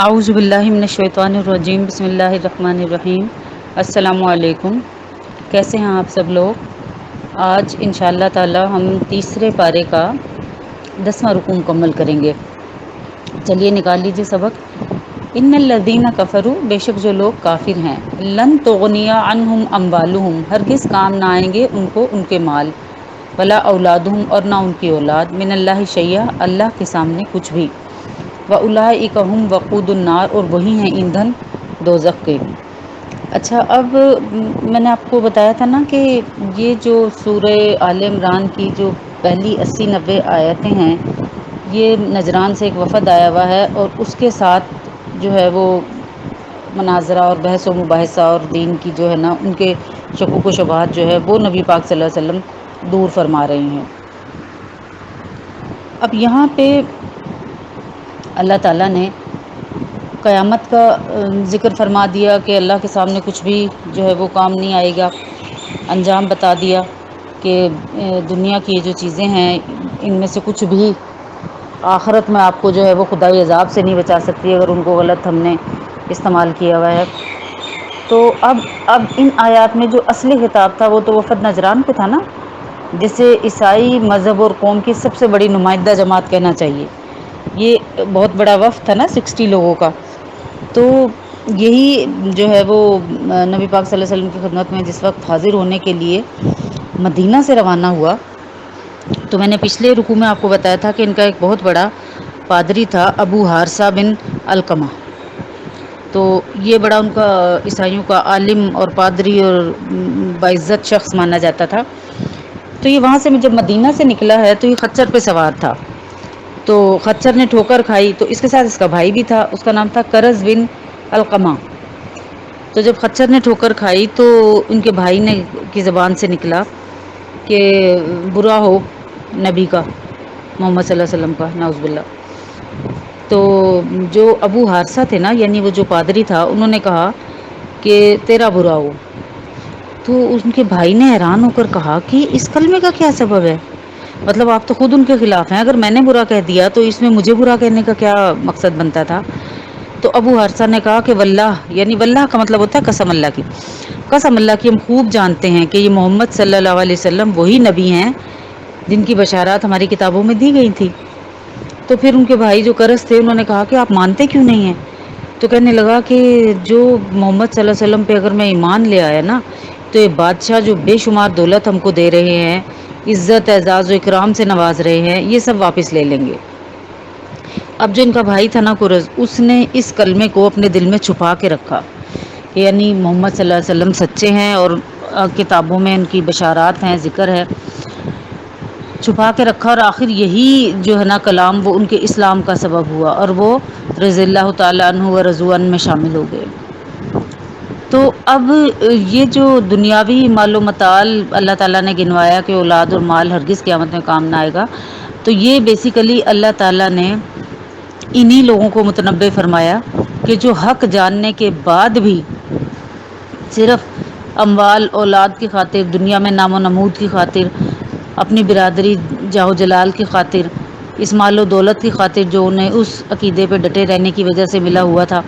اعوذ باللہ من الشیطان الرجیم، بسم اللہ الرحمن الرحیم۔ السلام علیکم، کیسے ہیں آپ سب لوگ؟ آج انشاءاللہ تعالی ہم تیسرے پارے کا 10واں رکوع مکمل کریں گے۔ چلیے نکال لیجیے سبق۔ ان الذین کفروا، بے شک جو لوگ کافر ہیں، لن تغنی عنہم اموالہم، ہرگز کام نہ آئیں گے ان کو ان کے مال، ولا اولادہم، اور نہ ان کی اولاد، من اللہ شیئا، اللہ کے سامنے کچھ بھی، وَأُولَٰئِکَ هُمْ وَقُودُ النَّارِ، اور وہی ہیں ایندھن دوزخ کے۔ اچھا، اب میں نے آپ کو بتایا تھا نا کہ یہ جو سورہ آل عمران کی جو پہلی 80-90 آیتیں ہیں، یہ نجران سے ایک وفد آیا ہوا ہے، اور اس کے ساتھ جو ہے وہ مناظرہ اور بحث و مباحثہ اور دین کی جو ہے نا ان کے شکوک و شبہات جو ہے وہ نبی پاک صلی اللہ علیہ وسلم دور فرما رہے ہیں۔ اب یہاں پہ اللہ تعالیٰ نے قیامت کا ذکر فرما دیا کہ اللہ کے سامنے کچھ بھی جو ہے وہ کام نہیں آئے گا، انجام بتا دیا کہ دنیا کی جو چیزیں ہیں ان میں سے کچھ بھی آخرت میں آپ کو جو ہے وہ خدائی عذاب سے نہیں بچا سکتی اگر ان کو غلط ہم نے استعمال کیا ہوا ہے۔ تو اب ان آیات میں جو اصلی خطاب تھا وہ تو وفد نجران پہ تھا نا، جسے عیسائی مذہب اور قوم کی سب سے بڑی نمائندہ جماعت کہنا چاہیے۔ یہ بہت بڑا وفد تھا نا، 60 لوگوں کا۔ تو یہی جو ہے وہ نبی پاک صلی اللہ علیہ وسلم کی خدمت میں جس وقت حاضر ہونے کے لیے مدینہ سے روانہ ہوا، تو میں نے پچھلے رکوع میں آپ کو بتایا تھا کہ ان کا ایک بہت بڑا پادری تھا، ابو حارثہ بن علقمہ۔ تو یہ بڑا ان کا عیسائیوں کا عالم اور پادری اور باعزت شخص مانا جاتا تھا۔ تو یہ وہاں سے جب مدینہ سے نکلا ہے تو یہ خچر پہ سوار تھا، تو خچر نے ٹھوکر کھائی، تو اس کے ساتھ اس کا بھائی بھی تھا، اس کا نام تھا کرز بن علقمہ۔ تو جب خچر نے ٹھوکر کھائی تو ان کے بھائی نے کی زبان سے نکلا کہ برا ہو نبی کا، محمد صلی اللہ علیہ وسلم کا، نعوذ باللہ۔ تو جو ابو حارثہ تھے نا، یعنی وہ جو پادری تھا، انہوں نے کہا کہ تیرا برا ہو۔ تو ان کے بھائی نے حیران ہو کر کہا کہ اس کلمے کا کیا سبب ہے؟ مطلب آپ تو خود ان کے خلاف ہیں، اگر میں نے برا کہہ دیا تو اس میں مجھے برا کہنے کا کیا مقصد بنتا تھا؟ تو ابو حارثہ نے کہا کہ واللہ، یعنی واللہ کا مطلب ہوتا ہے قسم اللہ کی، قسم اللہ کی ہم خوب جانتے ہیں کہ یہ محمد صلی اللہ علیہ وسلم وہی نبی ہیں جن کی بشارات ہماری کتابوں میں دی گئی تھی۔ تو پھر ان کے بھائی جو کرس تھے انہوں نے کہا کہ آپ مانتے کیوں نہیں ہیں؟ تو کہنے لگا کہ جو محمد صلی اللہ علیہ وسلم پہ اگر میں ایمان لے آیا نا، تو یہ بادشاہ جو بے شمار دولت ہم کو دے رہے ہیں، عزت اعزاز و اکرام سے نواز رہے ہیں، یہ سب واپس لے لیں گے۔ اب جو ان کا بھائی تھا نا کرز، اس نے اس کلمے کو اپنے دل میں چھپا کے رکھا، یعنی محمد صلی اللہ علیہ وسلم سچے ہیں اور کتابوں میں ان کی بشارات ہیں، ذکر ہے، چھپا کے رکھا، اور آخر یہی جو ہے نا کلام وہ ان کے اسلام کا سبب ہوا، اور وہ رضی اللہ تعالیٰ عنہ و رضوا عنہ میں شامل ہو گئے۔ تو اب یہ جو دنیاوی مال و متال اللہ تعالیٰ نے گنوایا کہ اولاد اور مال ہرگز قیامت میں کام نہ آئے گا، تو یہ بیسیکلی اللہ تعالیٰ نے انہی لوگوں کو متنبع فرمایا کہ جو حق جاننے کے بعد بھی صرف اموال اولاد کی خاطر، دنیا میں نام و نمود کی خاطر، اپنی برادری جاہ و جلال کی خاطر، اس مال و دولت کی خاطر جو انہیں اس عقیدے پہ ڈٹے رہنے کی وجہ سے ملا ہوا تھا،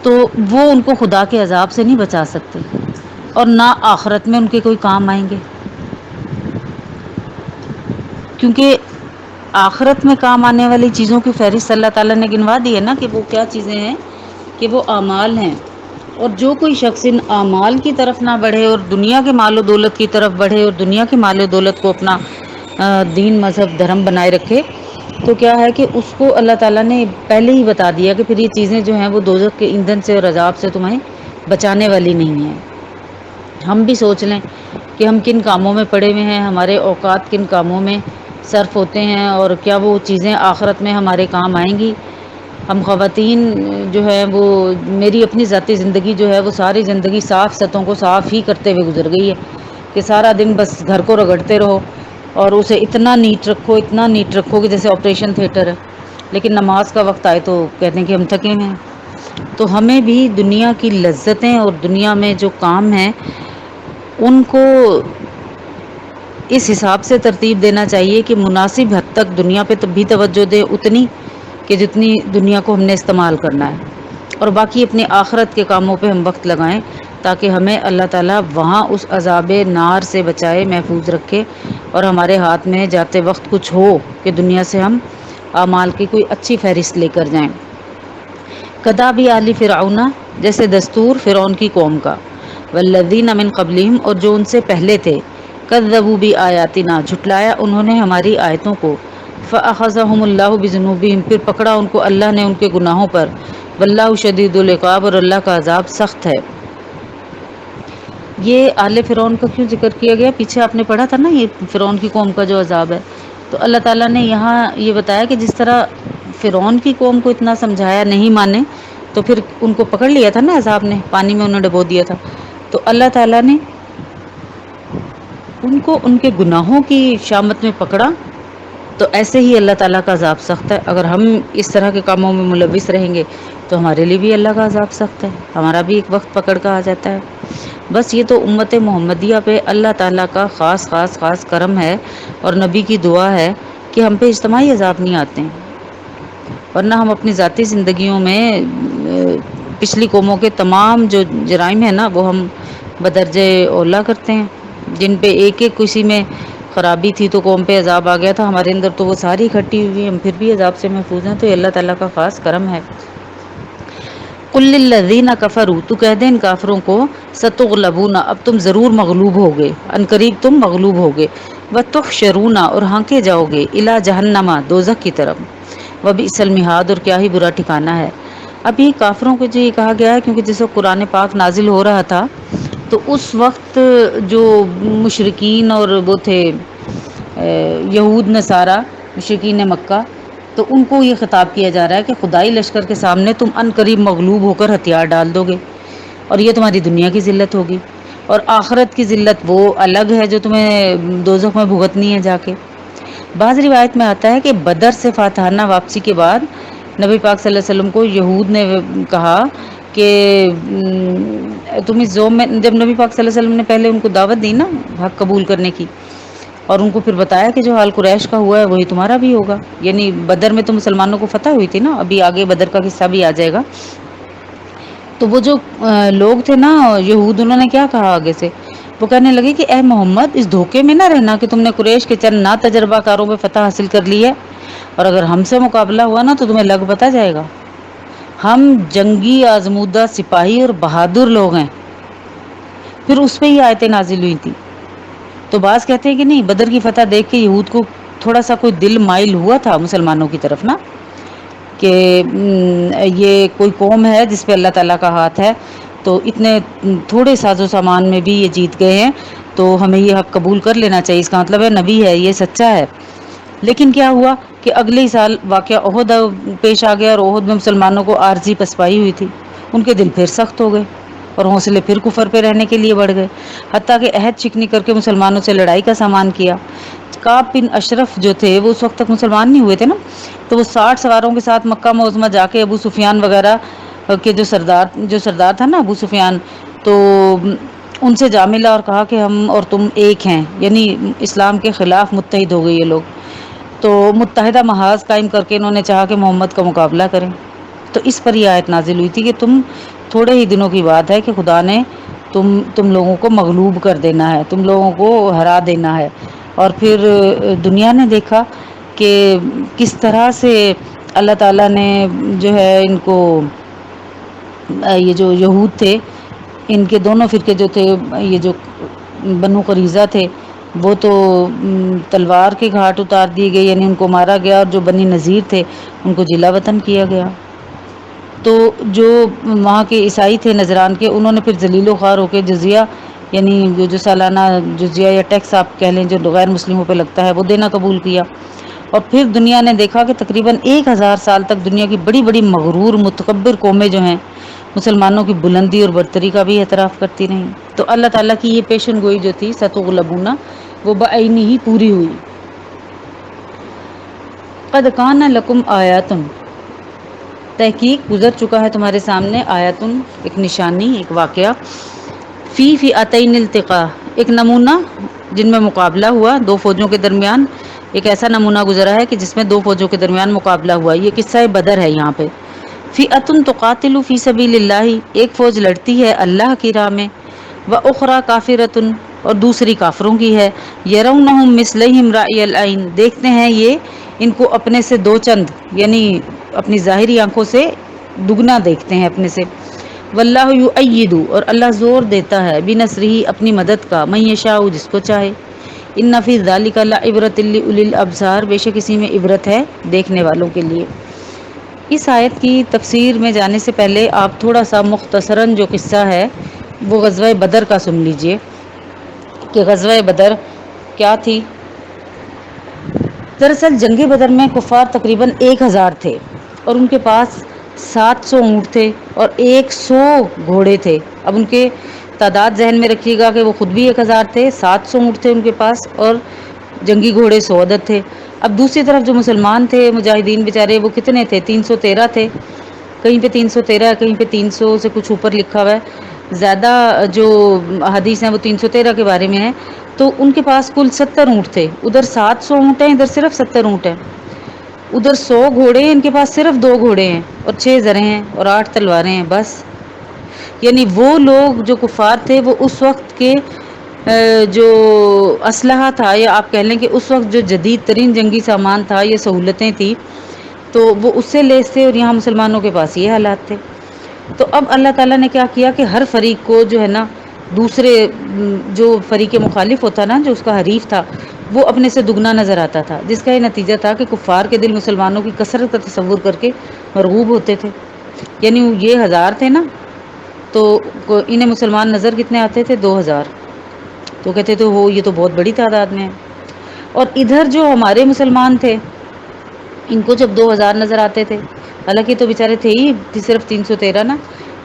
تو وہ ان کو خدا کے عذاب سے نہیں بچا سکتے، اور نہ آخرت میں ان کے کوئی کام آئیں گے، کیونکہ آخرت میں کام آنے والی چیزوں کی فہرست اللہ تعالیٰ نے گنوا دی ہے نا کہ وہ کیا چیزیں ہیں، کہ وہ اعمال ہیں۔ اور جو کوئی شخص ان اعمال کی طرف نہ بڑھے اور دنیا کے مال و دولت کی طرف بڑھے اور دنیا کے مال و دولت کو اپنا دین مذہب دھرم بنائے رکھے، تو کیا ہے کہ اس کو اللہ تعالیٰ نے پہلے ہی بتا دیا کہ پھر یہ چیزیں جو ہیں وہ دوزخ کے ایندھن سے اور عذاب سے تمہیں بچانے والی نہیں ہیں۔ ہم بھی سوچ لیں کہ ہم کن کاموں میں پڑے ہوئے ہیں، ہمارے اوقات کن کاموں میں صرف ہوتے ہیں، اور کیا وہ چیزیں آخرت میں ہمارے کام آئیں گی؟ ہم خواتین جو ہے وہ، میری اپنی ذاتی زندگی جو ہے وہ ساری زندگی صاف سطحوں کو صاف ہی کرتے ہوئے گزر گئی ہے، کہ سارا دن بس گھر کو رگڑتے رہو اور اسے اتنا نیٹ رکھو، اتنا نیٹ رکھو کہ جیسے آپریشن تھیٹر ہے، لیکن نماز کا وقت آئے تو کہتے ہیں کہ ہم تھکے ہوئے ہیں۔ تو ہمیں بھی دنیا کی لذتیں اور دنیا میں جو کام ہیں ان کو اس حساب سے ترتیب دینا چاہیے کہ مناسب حد تک دنیا پہ بھی توجہ دے اتنی، کہ جتنی دنیا کو ہم نے استعمال کرنا ہے، اور باقی اپنے آخرت کے کاموں پہ ہم وقت لگائیں، تاکہ ہمیں اللہ تعالیٰ وہاں اس عذاب نار سے بچائے، محفوظ رکھے، اور ہمارے ہاتھ میں جاتے وقت کچھ ہو کہ دنیا سے ہم اعمال کی کوئی اچھی فہرست لے کر جائیں۔ کدابی آل فرعون، جیسے دستور فرعون کی قوم کا، والذین من قبلہم، اور جو ان سے پہلے تھے، کذبوا بآیاتنا، جھٹلایا انہوں نے ہماری آیتوں کو، فأخذہم اللہ بذنوبہم، پھر پکڑا ان کو اللہ نے ان کے گناہوں پر، واللہ شدید العقاب، اور اللہ کا عذاب سخت ہے۔ یہ آل فرعون کا کیوں ذکر کیا گیا؟ پیچھے آپ نے پڑھا تھا نا، یہ فرعون کی قوم کا جو عذاب ہے، تو اللہ تعالیٰ نے یہاں یہ بتایا کہ جس طرح فرعون کی قوم کو اتنا سمجھایا، نہیں مانے، تو پھر ان کو پکڑ لیا تھا نا عذاب نے، پانی میں انہیں ڈبو دیا تھا، تو اللہ تعالیٰ نے ان کو ان کے گناہوں کی شامت میں پکڑا۔ تو ایسے ہی اللہ تعالیٰ کا عذاب سخت ہے۔ اگر ہم اس طرح کے کاموں میں ملوث رہیں گے تو ہمارے لیے بھی اللہ کا عذاب سخت ہے، ہمارا بھی ایک وقت پکڑ کا آ جاتا ہے۔ بس یہ تو امت محمدیہ پہ اللہ تعالیٰ کا خاص خاص خاص کرم ہے، اور نبی کی دعا ہے کہ ہم پہ اجتماعی عذاب نہیں آتے ہیں، ورنہ ہم اپنی ذاتی زندگیوں میں پچھلی قوموں کے تمام جو جرائم ہیں نا، وہ ہم بدرجہ اولا کرتے ہیں۔ جن پہ ایک ایک کسی میں خرابی تھی تو قوم پہ عذاب آ گیا تھا، ہمارے اندر تو وہ ساری اکٹھی ہوئی، ہم پھر بھی عذاب سے محفوظ ہیں، تو یہ اللہ تعالیٰ کا خاص کرم ہے۔ قل للذین کفروا، تو کہہ دیں ان کافروں کو، ستغلبون، اب تم ضرور مغلوب ہوگے، ان قریب تم مغلوب ہوگے، وتحشرون، اور ہانکے جاؤ گے، الی جہنم، دوزخ کی طرف، وبئس المہاد، اور کیا ہی برا ٹھکانہ ہے۔ اب یہ کافروں کو جو یہ کہا گیا ہے، کیونکہ جس وقت قرآن پاک نازل ہو رہا تھا تو اس وقت جو مشرکین اور وہ تھے یہود نصارہ، مشرکین مکہ، تو ان کو یہ خطاب کیا جا رہا ہے کہ خدائی لشکر کے سامنے تم ان قریب مغلوب ہو کر ہتھیار ڈال دو گے، اور یہ تمہاری دنیا کی ذلت ہوگی، اور آخرت کی ذلت وہ الگ ہے جو تمہیں دوزخ میں بھگتنی ہے جا کے۔ بعض روایت میں آتا ہے کہ بدر سے فاتحانہ واپسی کے بعد نبی پاک صلی اللہ علیہ وسلم کو یہود نے کہا کہ تم اس زوم میں، جب نبی پاک صلی اللہ علیہ وسلم نے پہلے ان کو دعوت دی نا حق قبول کرنے کی، اور ان کو پھر بتایا کہ جو حال قریش کا ہوا ہے وہی تمہارا بھی ہوگا، یعنی بدر میں تو مسلمانوں کو فتح ہوئی تھی نا، ابھی آگے بدر کا قصہ بھی آ جائے گا۔ تو وہ جو لوگ تھے نا یہود، انہوں نے کیا کہا آگے سے، وہ کہنے لگے کہ اے محمد، اس دھوکے میں نہ رہنا کہ تم نے قریش کے چند نا تجربہ کاروں میں فتح حاصل کر لی ہے، اور اگر ہم سے مقابلہ ہوا نا تو تمہیں لگ پتا جائے گا، ہم جنگی آزمودہ سپاہی اور بہادر لوگ ہیں۔ پھر اس پہ ہی آیتیں نازل ہوئی تھی۔ تو بعض کہتے ہیں کہ نہیں، بدر کی فتح دیکھ کے یہود کو تھوڑا سا کوئی دل مائل ہوا تھا مسلمانوں کی طرف نا، کہ یہ کوئی قوم ہے جس پہ اللہ تعالیٰ کا ہاتھ ہے، تو اتنے تھوڑے ساز و سامان میں بھی یہ جیت گئے ہیں، تو ہمیں یہ حق قبول کر لینا چاہیے، اس کا مطلب ہے نبی ہے، یہ سچا ہے۔ لیکن کیا ہوا کہ اگلے ہی سال واقعہ احد پیش آ گیا، اور احد میں مسلمانوں کو عارضی پسپائی ہوئی تھی، ان کے دل پھر سخت ہو گئے، اور حوصلے پھر کفر پہ رہنے کے لیے بڑھ گئے، حتیٰ کہ عہد شکنی کر کے مسلمانوں سے لڑائی کا سامان کیا۔ کعب بن اشرف جو تھے وہ اس وقت تک مسلمان نہیں ہوئے تھے نا، تو وہ 60 سواروں کے ساتھ مکہ معظمہ جا کے ابو سفیان وغیرہ کے جو سردار تھا نا ابو سفیان، تو ان سے جا ملا اور کہا کہ ہم اور تم ایک ہیں، یعنی اسلام کے خلاف متحد ہو گئے یہ لوگ۔ تو متحدہ محاذ قائم کر کے انہوں نے چاہا کہ محمد کا مقابلہ کریں، تو اس پر یہ آیت نازل ہوئی تھی کہ تم تھوڑے ہی دنوں کی بات ہے کہ خدا نے تم لوگوں کو مغلوب کر دینا ہے، تم لوگوں کو ہرا دینا ہے۔ اور پھر دنیا نے دیکھا کہ کس طرح سے اللہ تعالیٰ نے جو ہے ان کو، یہ جو یہود تھے، ان کے دونوں فرقے جو تھے، یہ جو بنو قریظہ تھے، وہ تو تلوار کے گھاٹ اتار دیے گئے، یعنی ان کو مارا گیا، اور جو بنی نذیر تھے ان کو جلا وطن کیا گیا۔ تو جو وہاں کے عیسائی تھے نجران کے، انہوں نے پھر ذلیل و خوار ہو کے جزیہ، یعنی جو سالانہ جزیہ یا ٹیکس آپ کہہ لیں جو غیر مسلموں پہ لگتا ہے، وہ دینا قبول کیا۔ اور پھر دنیا نے دیکھا کہ تقریباً 1000 سال تک دنیا کی بڑی بڑی مغرور متکبر قومیں جو ہیں مسلمانوں کی بلندی اور برتری کا بھی اعتراف کرتی رہیں۔ تو اللہ تعالیٰ کی یہ پیشن گوئی جو تھی ستغلبون، وہ بعینی ہی پوری ہوئی۔ قد کان لکم آیاتن، تحقیق گزر چکا ہے تمہارے سامنے، آیاتن ایک نشانی، ایک واقعہ، فی فئتین التقا، ایک نمونہ جن میں مقابلہ ہوا دو فوجوں کے درمیان، ایک ایسا نمونہ گزرا ہے کہ جس میں دو فوجوں کے درمیان مقابلہ ہوا. یہ قصہ بدر ہے یہاں پہ. فئۃ تقاتل فی سبیل اللہ، ایک فوج لڑتی ہے اللہ کی راہ میں، واخری کافرۃ، اور دوسری کافروں کی ہے. یرونہم مثلہم رأی العین، دیکھتے ہیں یہ ان کو اپنے سے دو چند، یعنی اپنی ظاہری آنکھوں سے دگنا دیکھتے ہیں اپنے سے. واللہ یؤید، اور اللہ زور دیتا ہے، بنصرہ، اپنی مدد کا، من یشاء، جس کو چاہے. ان فی ذلک لعبرۃ لاولی الابصار، بے شک اسی میں عبرت ہے دیکھنے والوں کے لیے. اس آیت کی تفسیر میں جانے سے پہلے آپ تھوڑا سا مختصراً جو قصہ ہے وہ غزوہ بدر کا سن لیجئے کہ غزوہ بدر کیا تھی. دراصل جنگ بدر میں کفار تقریباً 1000 تھے، اور ان کے پاس 700 اونٹ تھے اور 100 گھوڑے تھے. اب ان کے تعداد ذہن میں رکھیے گا کہ وہ خود بھی 1000 تھے، 700 اونٹ تھے ان کے پاس، اور جنگی گھوڑے 100 عدد تھے. اب دوسری طرف جو مسلمان تھے مجاہدین بیچارے، وہ کتنے تھے؟ 313 تھے. کہیں پہ 313، کہیں پہ 300 سے کچھ اوپر لکھا ہوا ہے. زیادہ جو حدیث ہیں وہ 313 کے بارے میں ہیں. تو ان کے پاس کل 70 اونٹ تھے. ادھر 700 اونٹ ہیں، ادھر صرف 70 اونٹ ہیں. ادھر 100 گھوڑے ہیں، ان کے پاس صرف 2 گھوڑے ہیں، اور 6 زرہیں ہیں، اور 8 تلواریں ہیں بس. یعنی وہ لوگ جو کفار تھے وہ اس وقت کے جو اسلحہ تھا، یا آپ کہہ لیں کہ اس وقت جو جدید ترین جنگی سامان تھا، یہ سہولتیں تھیں، تو وہ اس سے لیس تھے، اور یہاں مسلمانوں کے پاس یہ حالات تھے. تو اب اللہ تعالیٰ نے کیا کیا کہ ہر فریق کو جو ہے نا، دوسرے جو فریق مخالف ہوتا نا، جو اس کا حریف تھا، وہ اپنے سے دگنا نظر آتا تھا، جس کا یہ نتیجہ تھا کہ کفار کے دل مسلمانوں کی کثرت کا تصور کر کے مرغوب ہوتے تھے. یعنی یہ 1000 تھے نا، تو انہیں مسلمان نظر کتنے آتے تھے؟ 2000. تو کہتے تھے وہ یہ تو بہت بڑی تعداد میں ہے. اور ادھر جو ہمارے مسلمان تھے، ان کو جب 2000 نظر آتے تھے، حالانکہ تو بیچارے تھے ہی صرف 313 نا،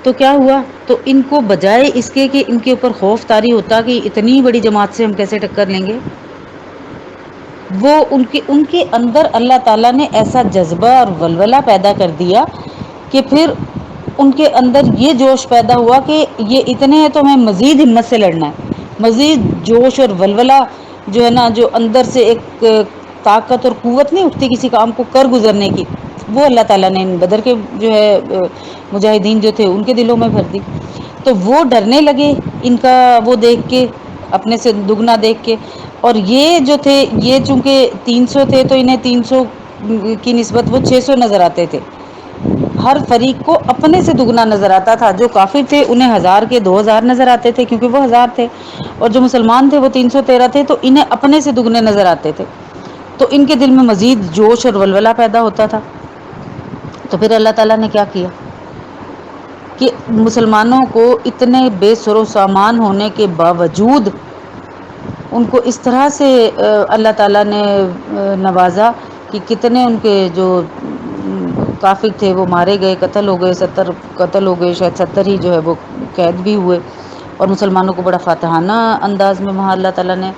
تو کیا ہوا؟ تو ان کو بجائے اس کے کہ ان کے اوپر خوف طاری ہوتا کہ اتنی بڑی جماعت سے ہم کیسے ٹکر لیں گے، وہ ان کے اندر اللہ تعالیٰ نے ایسا جذبہ اور ولولہ پیدا کر دیا کہ پھر ان کے اندر یہ جوش پیدا ہوا کہ یہ اتنے ہیں تو ہمیں مزید ہمت سے لڑنا ہے. مزید جوش اور ولولہ جو ہے نا، جو اندر سے ایک طاقت اور قوت نہیں اٹھتی کسی کام کو کر گزرنے کی، وہ اللہ تعالیٰ نے بدر کے جو ہے مجاہدین جو تھے ان کے دلوں میں بھر دی. تو وہ ڈرنے لگے ان کا وہ دیکھ کے، اپنے سے دگنا دیکھ کے. اور یہ جو تھے، یہ چونکہ 300 تھے تو انہیں 300 کی نسبت وہ 600 نظر آتے تھے. ہر فریق کو اپنے سے دگنا نظر آتا تھا. جو کافر تھے انہیں 1000 کے 2000 نظر آتے تھے، کیونکہ وہ 1000 تھے، اور جو مسلمان تھے وہ 313 تھے، تو انہیں اپنے سے دگنے نظر آتے تھے. تو ان کے دل میں مزید جوش اور ولولہ پیدا ہوتا تھا. تو پھر اللہ تعالیٰ نے کیا کیا کہ مسلمانوں کو اتنے بے سر و سامان ہونے کے باوجود ان کو اس طرح سے اللہ تعالیٰ نے نوازا کہ کتنے ان کے جو کافر تھے وہ مارے گئے، قتل ہو گئے. 70 قتل ہو گئے، شاید 70 ہی جو ہے وہ قید بھی ہوئے. اور مسلمانوں کو بڑا فاتحانہ انداز میں وہاں اللہ تعالیٰ نے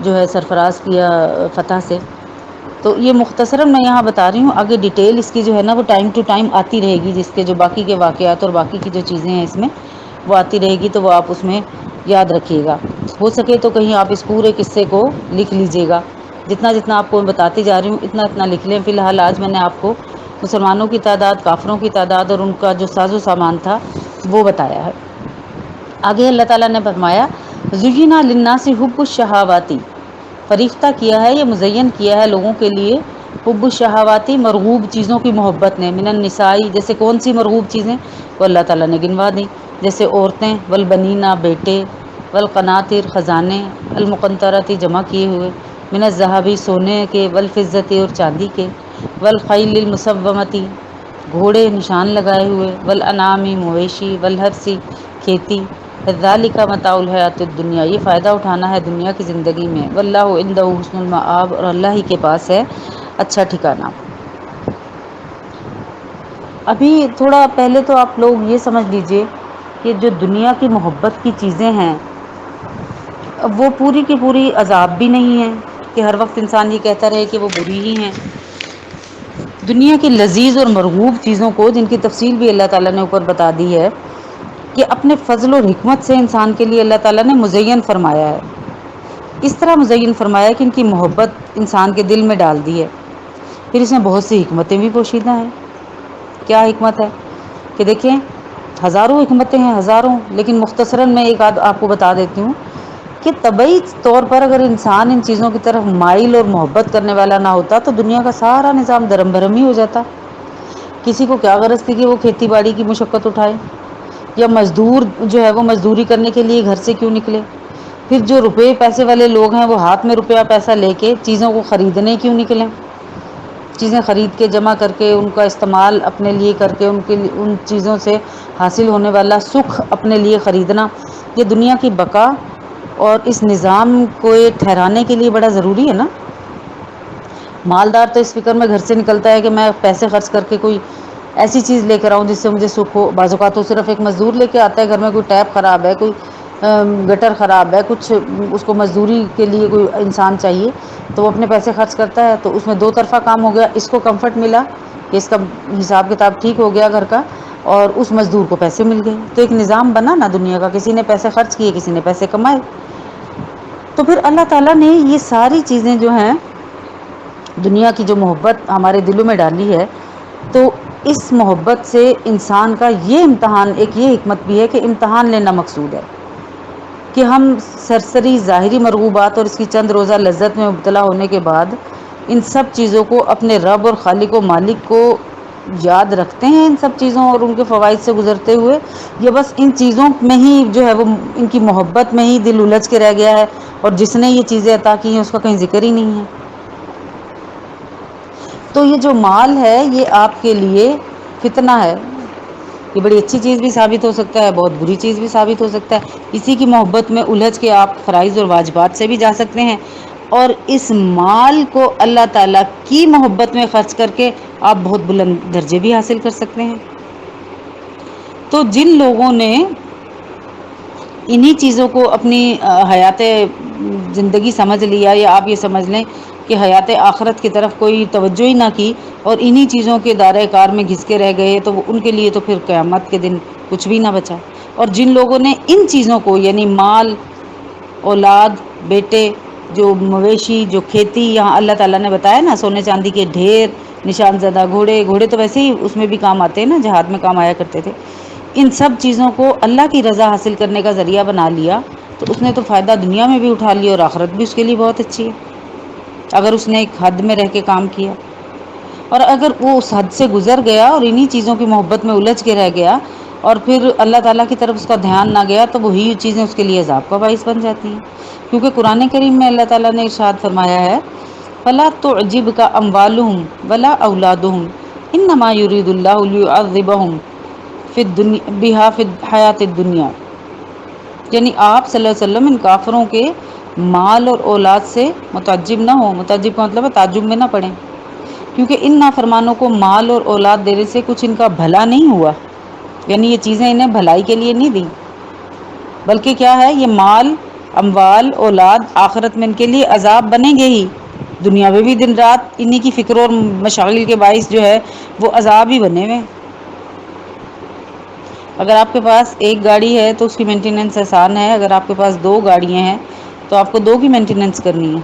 جو ہے سرفراز کیا فتح سے. تو یہ مختصراً میں یہاں بتا رہی ہوں. آگے ڈیٹیل اس کی جو ہے نا وہ ٹائم ٹو ٹائم آتی رہے گی، جس کے جو باقی کے واقعات اور باقی کی جو چیزیں ہیں اس میں وہ آتی رہے گی، تو وہ آپ اس میں یاد رکھیے گا. ہو سکے تو کہیں آپ اس پورے قصے کو لکھ لیجئے گا. جتنا جتنا آپ کو بتاتی جا رہی ہوں اتنا اتنا لکھ لیں. فی الحال آج میں نے آپ کو مسلمانوں کی تعداد، کافروں کی تعداد اور ان کا جو ساز و سامان تھا وہ بتایا ہے. آگے اللہ تعالیٰ نے فرمایا زُيِّنَ لِلنَّاسِ حُبُّ الشَّهَوَاتِ، فریفتہ کیا ہے، یہ مزین کیا ہے لوگوں کے لیے حب الشہواتی، مرغوب چیزوں کی محبت نے. من النساء، جیسے کون سی مرغوب چیزیں؟ وہ اللہ تعالیٰ نے گنوا دیں. جیسے عورتیں، والبنینا، بیٹے، والقناطر، خزانے، المقنطرۃ، جمع کیے ہوئے، من الذھب، سونے کے، والفضۃ، اور چاندی کے، والخیل المسومۃ، گھوڑے نشان لگائے ہوئے، والانعام، مویشی، والحرث، کھیتی. ذالک متاع الحیات الدنیا، یہ فائدہ اٹھانا ہے دنیا کی زندگی میں. واللہ عندہ حسن المآب، اور اللہ ہی کے پاس ہے اچھا ٹھکانہ. ابھی تھوڑا پہلے تو آپ لوگ یہ سمجھ لیجئے کہ جو دنیا کی محبت کی چیزیں ہیں وہ پوری کی پوری عذاب بھی نہیں ہیں کہ ہر وقت انسان یہ کہتا رہے کہ وہ بری ہی ہیں. دنیا کی لذیذ اور مرغوب چیزوں کو، جن کی تفصیل بھی اللہ تعالیٰ نے اوپر بتا دی ہے، کہ اپنے فضل و حکمت سے انسان کے لیے اللہ تعالیٰ نے مزین فرمایا ہے. اس طرح مزین فرمایا کہ ان کی محبت انسان کے دل میں ڈال دی ہے۔ پھر اس میں بہت سی حکمتیں بھی پوشیدہ ہیں۔ کیا حکمت ہے کہ دیکھیں، ہزاروں حکمتیں ہیں، ہزاروں، لیکن مختصراً میں ایک آدھ آپ کو بتا دیتی ہوں کہ طبعی طور پر اگر انسان ان چیزوں کی طرف مائل اور محبت کرنے والا نہ ہوتا تو دنیا کا سارا نظام درم بھرم ہی ہو جاتا۔ کسی کو کیا غرض تھی کہ وہ کھیتی باڑی کی مشقت اٹھائے، یا مزدور جو ہے وہ مزدوری کرنے کے لیے گھر سے کیوں نکلے؟ پھر جو روپے پیسے والے لوگ ہیں وہ ہاتھ میں روپیہ پیسہ لے کے چیزوں کو خریدنے کیوں نکلیں؟ چیزیں خرید کے جمع کر کے ان کا استعمال اپنے لیے کر کے ان چیزوں سے حاصل ہونے والا سکھ اپنے لیے خریدنا، یہ دنیا کی بقا اور اس نظام کو ٹھہرانے کے لیے بڑا ضروری ہے نا۔ مالدار تو اس فکر میں گھر سے نکلتا ہے کہ میں پیسے خرچ کر کے کوئی ایسی چیز لے کر آؤں جس سے مجھے سکھ ہو۔ بعض اوقات تو صرف ایک مزدور لے کے آتا ہے، گھر میں کوئی ٹیپ خراب ہے، کوئی گٹر خراب ہے، کچھ اس کو مزدوری کے لیے کوئی انسان چاہیے، تو وہ اپنے پیسے خرچ کرتا ہے، تو اس میں دو طرفہ کام ہو گیا، اس کو کمفرٹ ملا کہ اس کا حساب کتاب ٹھیک ہو گیا گھر کا، اور اس مزدور کو پیسے مل گئے، تو ایک نظام بنا نا دنیا کا، کسی نے پیسے خرچ کیے، کسی نے پیسے کمائے۔ تو پھر اللہ تعالیٰ نے یہ ساری چیزیں جو ہیں دنیا کی جو محبت ہمارے دلوں میں ڈالی ہے، تو اس محبت سے انسان کا یہ امتحان، ایک یہ حکمت بھی ہے کہ امتحان لینا مقصود ہے کہ ہم سرسری ظاہری مرغوبات اور اس کی چند روزہ لذت میں مبتلا ہونے کے بعد ان سب چیزوں کو اپنے رب اور خالق و مالک کو یاد رکھتے ہیں، ان سب چیزوں اور ان کے فوائد سے گزرتے ہوئے، یہ بس ان چیزوں میں ہی جو ہے وہ ان کی محبت میں ہی دل الجھ کے رہ گیا ہے، اور جس نے یہ چیزیں عطا کی ہیں اس کا کہیں ذکر ہی نہیں ہے۔ تو یہ جو مال ہے یہ آپ کے لیے فتنہ ہے، یہ بڑی اچھی چیز بھی ثابت ہو سکتا ہے، بہت بری چیز بھی ثابت ہو سکتا ہے۔ اسی کی محبت میں الجھ کے آپ فرائض اور واجبات سے بھی جا سکتے ہیں، اور اس مال کو اللہ تعالیٰ کی محبت میں خرچ کر کے آپ بہت بلند درجے بھی حاصل کر سکتے ہیں۔ تو جن لوگوں نے انہی چیزوں کو اپنی حیات زندگی سمجھ لیا، یا آپ یہ سمجھ لیں کہ حیات آخرت کی طرف کوئی توجہ ہی نہ کی اور انہی چیزوں کے دائرۂ کار میں گھس کے رہ گئے، تو ان کے لیے تو پھر قیامت کے دن کچھ بھی نہ بچا۔ اور جن لوگوں نے ان چیزوں کو، یعنی مال، اولاد، بیٹے، جو مویشی، جو کھیتی، یہاں اللہ تعالیٰ نے بتایا نا سونے چاندی کے ڈھیر، نشان زدہ گھوڑے تو ویسے ہی اس میں بھی کام آتے ہیں نا، جہاد میں کام آیا کرتے تھے، ان سب چیزوں کو اللہ کی رضا حاصل کرنے کا ذریعہ بنا لیا، تو اس نے تو فائدہ دنیا میں بھی اٹھا لیا اور آخرت بھی اس کے لیے بہت اچھی ہے، اگر اس نے ایک حد میں رہ کے کام کیا۔ اور اگر وہ اس حد سے گزر گیا اور انہی چیزوں کی محبت میں الجھ کے رہ گیا اور پھر اللہ تعالیٰ کی طرف اس کا دھیان نہ گیا، تو وہی چیزیں اس کے لیے عذاب کا باعث بن جاتی ہیں، کیونکہ قرآن کریم میں اللہ تعالیٰ نے ارشاد فرمایا ہے فَلَا تُعْجِبْكَ أَمْوَالُهُمْ وَلَا أَوْلَادُهُمْ إِنَّمَا يُرِيدُ اللَّهُ لِيُعَذِّبَهُمْ بِهَا فِي الْحَيَاةِ الدُّنْيَا، یعنی آپ صلی اللہ علیہ وسلم ان کافروں کے مال اور اولاد سے متعجب نہ ہو، متعجب کا مطلب ہے تعجب میں نہ پڑیں، کیونکہ ان نافرمانوں کو مال اور اولاد دینے سے کچھ ان کا بھلا نہیں ہوا، یعنی یہ چیزیں انہیں بھلائی کے لیے نہیں دیں، بلکہ کیا ہے، یہ مال، اموال، اولاد آخرت میں ان کے لیے عذاب بنیں گے ہی، دنیا میں بھی دن رات انہی کی فکر اور مشاغل کے باعث جو ہے وہ عذاب ہی بنے ہوئے۔ اگر آپ کے پاس ایک گاڑی ہے تو اس کی مینٹیننس آسان ہے، اگر آپ کے پاس دو گاڑیاں ہیں تو آپ کو دو کی مینٹیننس کرنی ہے،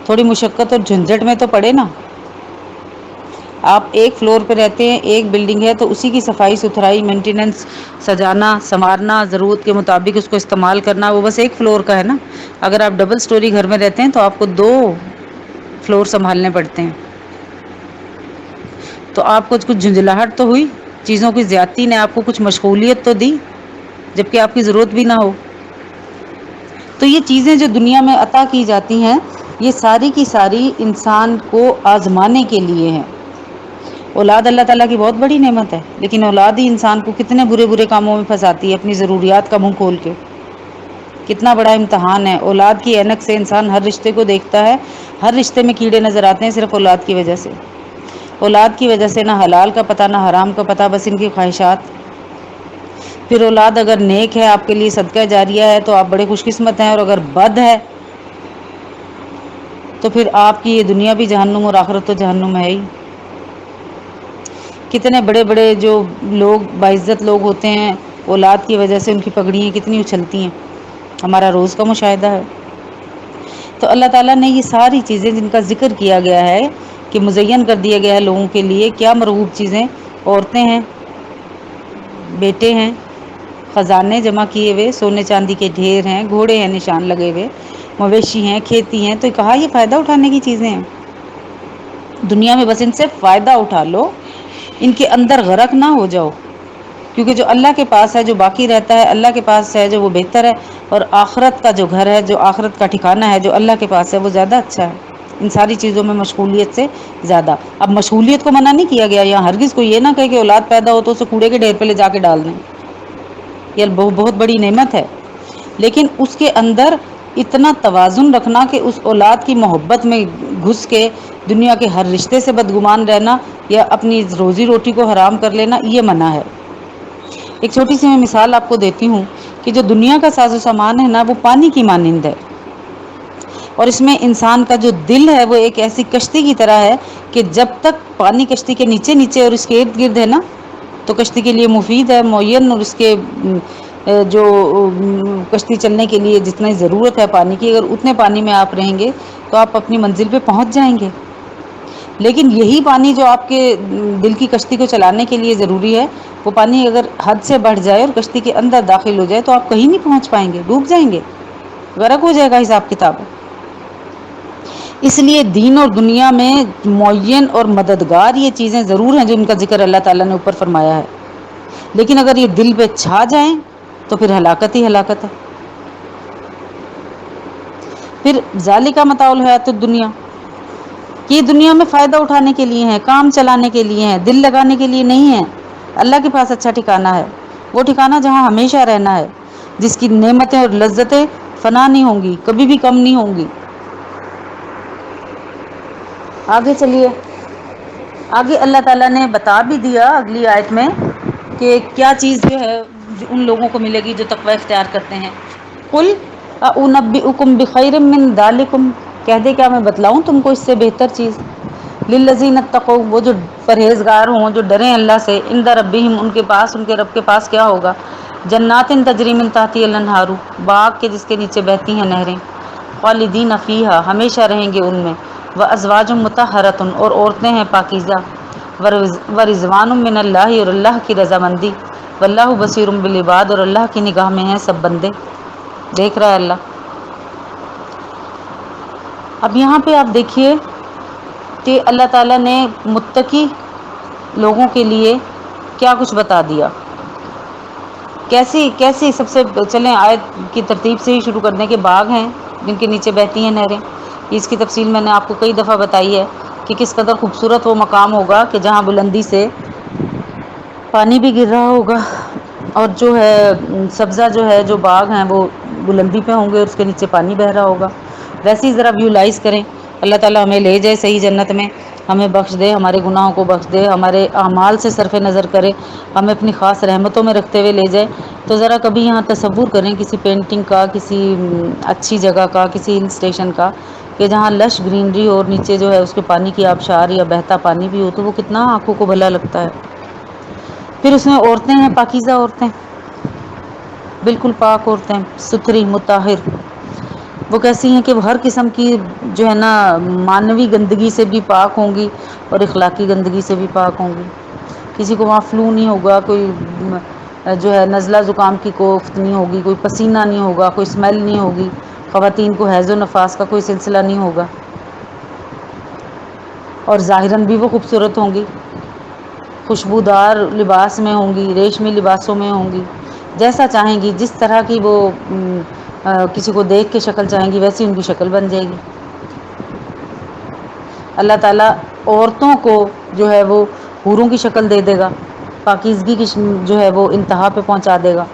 تھوڑی مشقت اور جھنجھٹ میں تو پڑے نا۔ آپ ایک فلور پہ رہتے ہیں، ایک بلڈنگ ہے، تو اسی کی صفائی ستھرائی، مینٹیننس، سجانا سنوارنا، ضرورت کے مطابق اس کو استعمال کرنا، وہ بس ایک فلور کا ہے نا۔ اگر آپ ڈبل سٹوری گھر میں رہتے ہیں تو آپ کو دو فلور سنبھالنے پڑتے ہیں، تو آپ کو کچھ جھنجھلاہٹ تو ہوئی، چیزوں کی زیادتی نے آپ کو کچھ مشغولیت تو دی، جبکہ آپ کی ضرورت بھی نہ ہو۔ تو یہ چیزیں جو دنیا میں عطا کی جاتی ہیں، یہ ساری کی ساری انسان کو آزمانے کے لیے ہیں۔ اولاد اللہ تعالیٰ کی بہت بڑی نعمت ہے، لیکن اولاد ہی انسان کو کتنے برے برے کاموں میں پھنساتی ہے، اپنی ضروریات کا منہ کھول کے۔ کتنا بڑا امتحان ہے، اولاد کی اینک سے انسان ہر رشتے کو دیکھتا ہے، ہر رشتے میں کیڑے نظر آتے ہیں صرف اولاد کی وجہ سے، اولاد کی وجہ سے نہ حلال کا پتہ نہ حرام کا پتہ، بس ان کی خواہشات۔ پھر اولاد اگر نیک ہے، آپ کے لیے صدقہ جاریہ ہے، تو آپ بڑے خوش قسمت ہیں، اور اگر بد ہے تو پھر آپ کی یہ دنیا بھی جہنم اور آخرت تو جہنم ہے ہی۔ کتنے بڑے بڑے جو لوگ باعزت لوگ ہوتے ہیں، اولاد کی وجہ سے ان کی پگڑیاں کتنی اچھلتی ہیں، ہمارا روز کا مشاہدہ ہے۔ تو اللہ تعالیٰ نے یہ ساری چیزیں جن کا ذکر کیا گیا ہے کہ مزین کر دیا گیا ہے لوگوں کے لیے، کیا مرغوب چیزیں، عورتیں ہیں، بیٹے ہیں، خزانے جمع کیے ہوئے، سونے چاندی کے ڈھیر ہیں، گھوڑے ہیں نشان لگے ہوئے، مویشی ہیں، کھیتی ہیں، تو کہا یہ فائدہ اٹھانے کی چیزیں ہیں، دنیا میں بس ان سے فائدہ اٹھا لو، ان کے اندر غرق نہ ہو جاؤ، کیونکہ جو اللہ کے پاس ہے جو باقی رہتا ہے، اللہ کے پاس ہے جو وہ بہتر ہے، اور آخرت کا جو گھر ہے، جو آخرت کا ٹھکانہ ہے جو اللہ کے پاس ہے وہ زیادہ اچھا ہے ان ساری چیزوں میں مشغولیت سے زیادہ۔ اب مشغولیت کو منع نہیں کیا گیا، یہاں ہرگز کوئی یہ نہ کہے کہ اولاد پیدا ہو تو اسے کوڑے کے ڈھیر پہ لے جا کے ڈال دیں، یہ بہت بڑی نعمت ہے، لیکن اس کے اندر اتنا توازن رکھنا کہ اس اولاد کی محبت میں گھس کے دنیا کے ہر رشتے سے بدگمان رہنا یا اپنی روزی روٹی کو حرام کر لینا، یہ منع ہے۔ ایک چھوٹی سی میں مثال آپ کو دیتی ہوں کہ جو دنیا کا ساز و سامان ہے نا وہ پانی کی مانند ہے، اور اس میں انسان کا جو دل ہے وہ ایک ایسی کشتی کی طرح ہے کہ جب تک پانی کشتی کے نیچے نیچے اور اس کے ارد گرد ہے نا تو کشتی کے لیے مفید ہے، معین، اور اس کے جو کشتی چلنے کے لیے جتنی ضرورت ہے پانی کی، اگر اتنے پانی میں آپ رہیں گے تو آپ اپنی منزل پہ پہنچ جائیں گے، لیکن یہی پانی جو آپ کے دل کی کشتی کو چلانے کے لیے ضروری ہے، وہ پانی اگر حد سے بڑھ جائے اور کشتی کے اندر داخل ہو جائے تو آپ کہیں نہیں پہنچ پائیں گے، ڈوب جائیں گے، غرق ہو جائے گا حساب کتاب۔ اس لیے دین اور دنیا میں معین اور مددگار یہ چیزیں ضرور ہیں جو ان کا ذکر اللہ تعالیٰ نے اوپر فرمایا ہے، لیکن اگر یہ دل پہ چھا جائیں تو پھر ہلاکت ہی ہلاکت ہے۔ پھر ذالک متاع الحیات الدنیا، کہ یہ دنیا میں فائدہ اٹھانے کے لیے ہیں، کام چلانے کے لیے ہیں، دل لگانے کے لیے نہیں ہے۔ اللہ کے پاس اچھا ٹھکانہ ہے، وہ ٹھکانہ جہاں ہمیشہ رہنا ہے، جس کی نعمتیں اور لذتیں فنا نہیں ہوں گی، کبھی بھی کم نہیں ہوں گی۔ آگے چلیے، آگے اللہ تعالیٰ نے بتا بھی دیا اگلی آیت میں کہ کیا چیز جو ہے جو ان لوگوں کو ملے گی جو تقوی اختیار کرتے ہیں۔ قل اؤنبئکم بخیر من ذالکم، کہہ دے کیا میں بتلاؤں تم کو اس سے بہتر چیز، للذین اتقوا، وہ جو پرہیزگار ہوں، جو ڈریں اللہ سے، عند ربہم، ان کے پاس، ان کے رب کے پاس کیا ہوگا، جنات تجری من تحتہا الانہار، باغ کے جس کے نیچے بہتی ہیں نہریں، خالدین فیہا، ہمیشہ رہیں گے ان میں، وازواج مطہرۃ، اور عورتیں ہیں پاکیزہ، ورضوان من اللہ، اور اللہ کی رضامندی، واللہ بصیر بالعباد، اور اللہ کی نگاہ میں ہیں سب بندے، دیکھ رہا ہے اللہ۔ اب یہاں پہ آپ دیکھیے کہ اللہ تعالیٰ نے متقی لوگوں کے لیے کیا کچھ بتا دیا، کیسی سب سے چلیں آیت کی ترتیب سے ہی شروع کر دیں کہ باغ ہیں جن کے نیچے بہتی ہیں نہریں، اس کی تفصیل میں نے آپ کو کئی دفعہ بتائی ہے کہ کس قدر خوبصورت وہ مقام ہوگا کہ جہاں بلندی سے پانی بھی گر رہا ہوگا، اور جو ہے سبزہ جو ہے جو باغ ہیں وہ بلندی پہ ہوں گے اور اس کے نیچے پانی بہہ رہا ہوگا۔ ویسے ہی ذرا ویولائز کریں، اللہ تعالیٰ ہمیں لے جائے صحیح جنت میں، ہمیں بخش دے، ہمارے گناہوں کو بخش دے، ہمارے اعمال سے صرف نظر کرے، ہمیں اپنی خاص رحمتوں میں رکھتے ہوئے لے جائے، تو ذرا کبھی یہاں تصور کریں کسی پینٹنگ کا، کسی اچھی جگہ کا، کسی ہل اسٹیشن کا، کہ جہاں لش گرینری ہو اور نیچے جو ہے اس کے پانی کی آبشار یا بہتا پانی بھی ہو، تو وہ کتنا آنکھوں کو بھلا لگتا ہے۔ پھر اس میں عورتیں ہیں، پاکیزہ عورتیں، بالکل پاک عورتیں، ستھری، مطہر، وہ کیسی ہیں کہ وہ ہر قسم کی جو ہے نا مانوی گندگی سے بھی پاک ہوں گی اور اخلاقی گندگی سے بھی پاک ہوں گی، کسی کو وہاں فلو نہیں ہوگا، کوئی جو ہے نزلہ زکام کی کوفت نہیں ہوگی، کوئی پسینہ نہیں ہوگا، کوئی اسمیل نہیں ہوگی، خواتین کو حیض و نفاس کا کوئی سلسلہ نہیں ہوگا، اور ظاہراً بھی وہ خوبصورت ہوں گی، خوشبودار لباس میں ہوں گی، ریشمی لباسوں میں ہوں گی، جیسا چاہیں گی، جس طرح کی وہ کسی کو دیکھ کے شکل چاہیں گی ویسی ان کی شکل بن جائے گی۔ اللہ تعالیٰ عورتوں کو جو ہے وہ حوروں کی شکل دے دے گا، پاکیزگی کی جو ہے وہ انتہا پہ پہنچا دے گا۔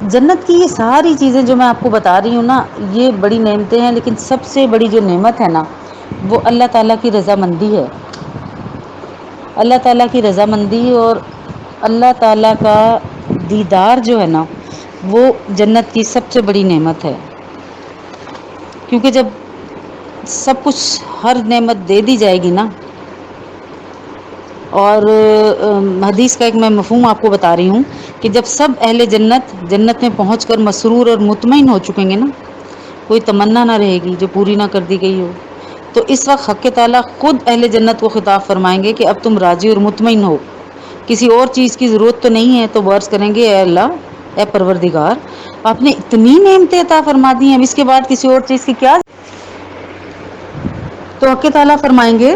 جنت کی یہ ساری چیزیں جو میں آپ کو بتا رہی ہوں نا، یہ بڑی نعمتیں ہیں، لیکن سب سے بڑی جو نعمت ہے نا وہ اللہ تعالیٰ کی رضامندی ہے، اللہ تعالیٰ کی رضامندی، اور اللہ تعالیٰ کا دیدار جو ہے نا وہ جنت کی سب سے بڑی نعمت ہے، کیونکہ جب سب کچھ ہر نعمت دے دی جائے گی نا، اور حدیث کا ایک میں مفہوم آپ کو بتا رہی ہوں کہ جب سب اہل جنت جنت میں پہنچ کر مسرور اور مطمئن ہو چکیں گے نا، کوئی تمنا نہ رہے گی جو پوری نہ کر دی گئی ہو۔ تو اس وقت حق تعالیٰ خود اہل جنت کو خطاب فرمائیں گے کہ اب تم راضی اور مطمئن ہو، کسی اور چیز کی ضرورت تو نہیں ہے۔ تو وہ عرض کریں گے اے اللہ، اے پروردگار، آپ نے اتنی نعمتیں عطا فرما دی ہیں، اب اس کے بعد کسی اور چیز کی کیا؟ تو حق تعالیٰ فرمائیں گے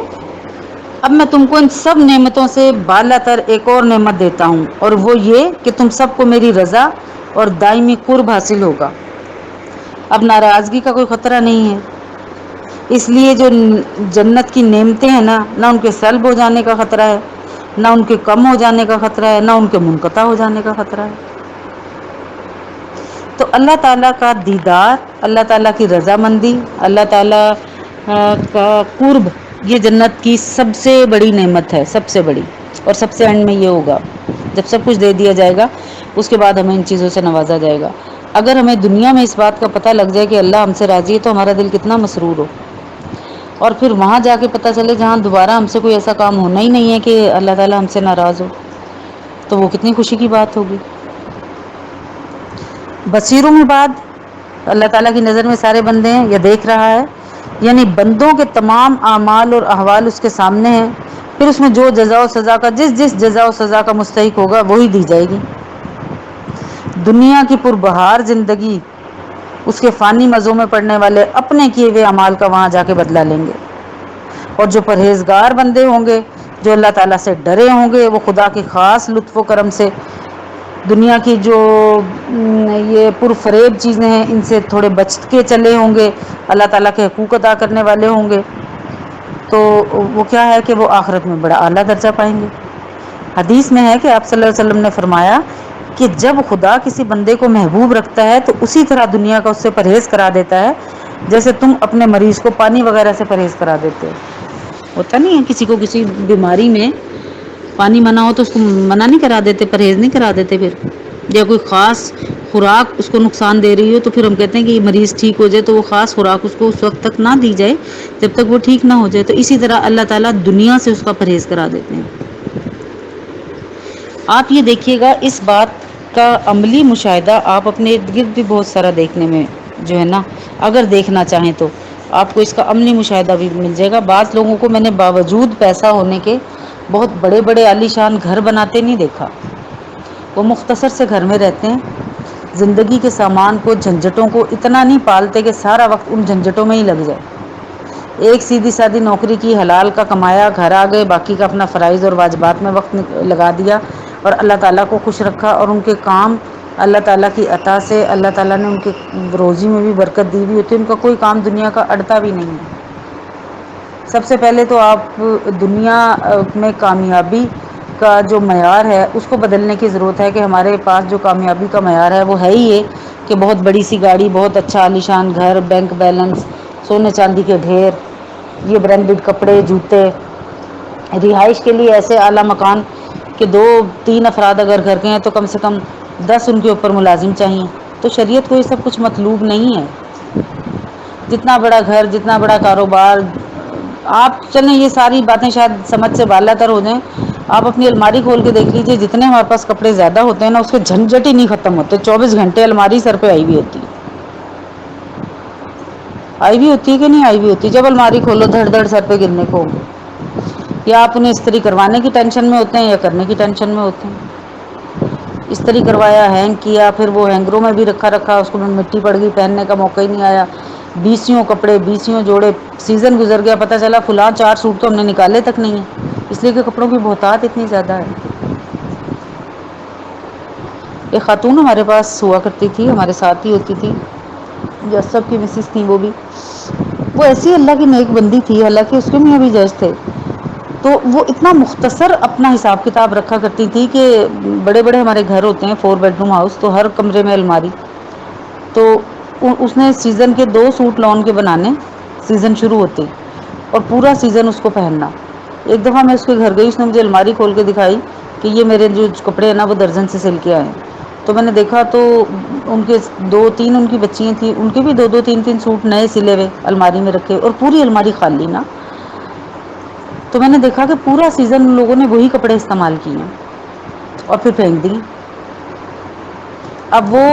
اب میں تم کو ان سب نعمتوں سے بالا تر ایک اور نعمت دیتا ہوں، اور وہ یہ کہ تم سب کو میری رضا اور دائمی قرب حاصل ہوگا۔ اب ناراضگی کا کوئی خطرہ نہیں ہے، اس لیے جو جنت کی نعمتیں ہیں نا، نہ ان کے سلب ہو جانے کا خطرہ ہے، نہ ان کے کم ہو جانے کا خطرہ ہے، نہ ان کے منقطع ہو جانے کا خطرہ ہے۔ تو اللہ تعالیٰ کا دیدار، اللہ تعالیٰ کی رضامندی، اللہ تعالیٰ کا قرب، یہ جنت کی سب سے بڑی نعمت ہے، سب سے بڑی۔ اور سب سے اینڈ میں یہ ہوگا جب سب کچھ دے دیا جائے گا، اس کے بعد ہمیں ان چیزوں سے نوازا جائے گا۔ اگر ہمیں دنیا میں اس بات کا پتہ لگ جائے کہ اللہ ہم سے راضی ہے تو ہمارا دل کتنا مسرور ہو، اور پھر وہاں جا کے پتہ چلے جہاں دوبارہ ہم سے کوئی ایسا کام ہونا ہی نہیں ہے کہ اللہ تعالیٰ ہم سے ناراض ہو، تو وہ کتنی خوشی کی بات ہوگی۔ بصیروں میں بعد اللہ تعالیٰ کی نظر میں سارے بندے ہیں، یہ دیکھ رہا ہے، یعنی بندوں کے تمام اعمال اور احوال اس کے سامنے ہیں، پھر اس میں جو جزا و سزا کا جس جزا و سزا کا مستحق ہوگا وہی دی جائے گی۔ دنیا کی پربہار زندگی اس کے فانی مزوں میں پڑنے والے اپنے کیے ہوئے اعمال کا وہاں جا کے بدلہ لیں گے، اور جو پرہیزگار بندے ہوں گے، جو اللہ تعالیٰ سے ڈرے ہوں گے، وہ خدا کے خاص لطف و کرم سے دنیا کی جو یہ پرفریب چیزیں ہیں ان سے تھوڑے بچ کے چلے ہوں گے، اللہ تعالیٰ کے حقوق ادا کرنے والے ہوں گے، تو وہ کیا ہے کہ وہ آخرت میں بڑا اعلیٰ درجہ پائیں گے۔ حدیث میں ہے کہ آپ صلی اللہ علیہ وسلم نے فرمایا کہ جب خدا کسی بندے کو محبوب رکھتا ہے تو اسی طرح دنیا کا اس سے پرہیز کرا دیتا ہے جیسے تم اپنے مریض کو پانی وغیرہ سے پرہیز کرا دیتے ہو۔ ہوتا نہیں ہے کسی کو کسی بیماری میں پانی منع ہو تو اس کو منع نہیں کرا دیتے، پرہیز نہیں کرا دیتے، پھر یا کوئی خاص خوراک اس کو نقصان دے رہی ہو تو پھر ہم کہتے ہیں کہ یہ مریض ٹھیک ہو جائے تو وہ خاص خوراک اس کو اس وقت تک نہ دی جائے جب تک وہ ٹھیک نہ ہو جائے۔ تو اسی طرح اللہ تعالیٰ دنیا سے اس کا پرہیز کرا دیتے ہیں۔ آپ یہ دیکھیے گا، اس بات کا عملی مشاہدہ آپ اپنے ارد گرد بھی بہت سارا دیکھنے میں جو ہے نا، اگر دیکھنا چاہیں تو آپ کو اس کا عملی مشاہدہ بھی مل جائے گا۔ بعض لوگوں کو میں نے باوجود پیسہ ہونے کے بہت بڑے بڑے عالی شان گھر بناتے نہیں دیکھا، وہ مختصر سے گھر میں رہتے ہیں، زندگی کے سامان کو، جھنجھٹوں کو اتنا نہیں پالتے کہ سارا وقت ان جھنجھٹوں میں ہی لگ جائے۔ ایک سیدھی سادی نوکری کی، حلال کا کمایا، گھر آ گئے، باقی کا اپنا فرائض اور واجبات میں وقت لگا دیا اور اللہ تعالیٰ کو خوش رکھا، اور ان کے کام اللہ تعالیٰ کی عطا سے اللہ تعالیٰ نے ان کے روزی میں بھی برکت دی ہوئی ہوتی ہے، ان کا کوئی کام دنیا کا اڑتا بھی نہیں ہے۔ سب سے پہلے تو آپ دنیا میں کامیابی کا جو معیار ہے اس کو بدلنے کی ضرورت ہے کہ ہمارے پاس جو کامیابی کا معیار ہے وہ ہے ہی یہ کہ بہت بڑی سی گاڑی، بہت اچھا عالیشان گھر، بینک بیلنس، سونے چاندی کے ڈھیر، یہ برانڈڈ کپڑے، جوتے، رہائش کے لیے ایسے اعلیٰ مکان کہ 2-3 افراد اگر گھر کے ہیں تو کم سے کم 10 ان کے اوپر ملازم چاہیے۔ تو شریعت کو یہ سب کچھ مطلوب نہیں ہے۔ جتنا بڑا گھر، جتنا بڑا کاروبار، آپ چلیں یہ ساری باتیں شاید سمجھ سے بالا تر ہو جائیں، آپ اپنی الماری کھول کے دیکھ لیجئے، جتنے ہمارے پاس کپڑے زیادہ ہوتے ہیں نا اس کے جھنجھٹ ہی نہیں ختم ہوتے، 24 گھنٹے الماری سر پہ آئی ہوئی ہوتی ہے، آئی بھی ہوتی ہے کہ نہیں آئی بھی ہوتی، جب الماری کھولو دھڑ دھڑ سر پہ گرنے کو، یا آپ انہیں استری کروانے کی ٹینشن میں ہوتے ہیں یا کرنے کی ٹینشن میں ہوتے ہیں۔ استری کروایا، ہینگ کیا، پھر وہ ہینگروں میں بھی رکھا اس کو میں مٹی پڑ گئی، پہننے کا موقع ہی نہیں آیا، 20 کپڑے، 20 جوڑے، سیزن گزر گیا، پتہ چلا فلاں 4 سوٹ تو ہم نے نکالے تک نہیں ہیں، اس لیے کہ کپڑوں کی بہتات اتنی زیادہ ہے۔ ایک خاتون ہمارے پاس ہوا کرتی تھی، ہمارے ساتھ ہی ہوتی تھی، جو سب کی مسز تھی، وہ ایسی اللہ کی نیک بندی تھی، حالانکہ اس کے میاں بھی جج تھے، تو وہ اتنا مختصر اپنا حساب کتاب رکھا کرتی تھی کہ بڑے بڑے ہمارے گھر ہوتے ہیں 4 بیڈروم ہاؤس، تو ہر کمرے میں الماری، تو اس نے سیزن کے 2 سوٹ لون کے بنانے، سیزن شروع ہوتے اور پورا سیزن اس کو پہننا۔ ایک دفعہ میں اس کے گھر گئی، اس نے مجھے الماری کھول کے دکھائی کہ یہ میرے جو کپڑے ہیں نا وہ درجن سے سل کے آئے ہیں، تو میں نے دیکھا تو ان کے 2-3 ان کی بچیاں تھیں، ان کے بھی 2-2 3-3 سوٹ نئے سلے ہوئے الماری میں رکھے، اور پوری الماری خالی نا۔ تو میں نے دیکھا کہ پورا سیزن ان لوگوں نے وہی کپڑے استعمال کیے ہیں اور پھر پھینک دیے۔ اب وہ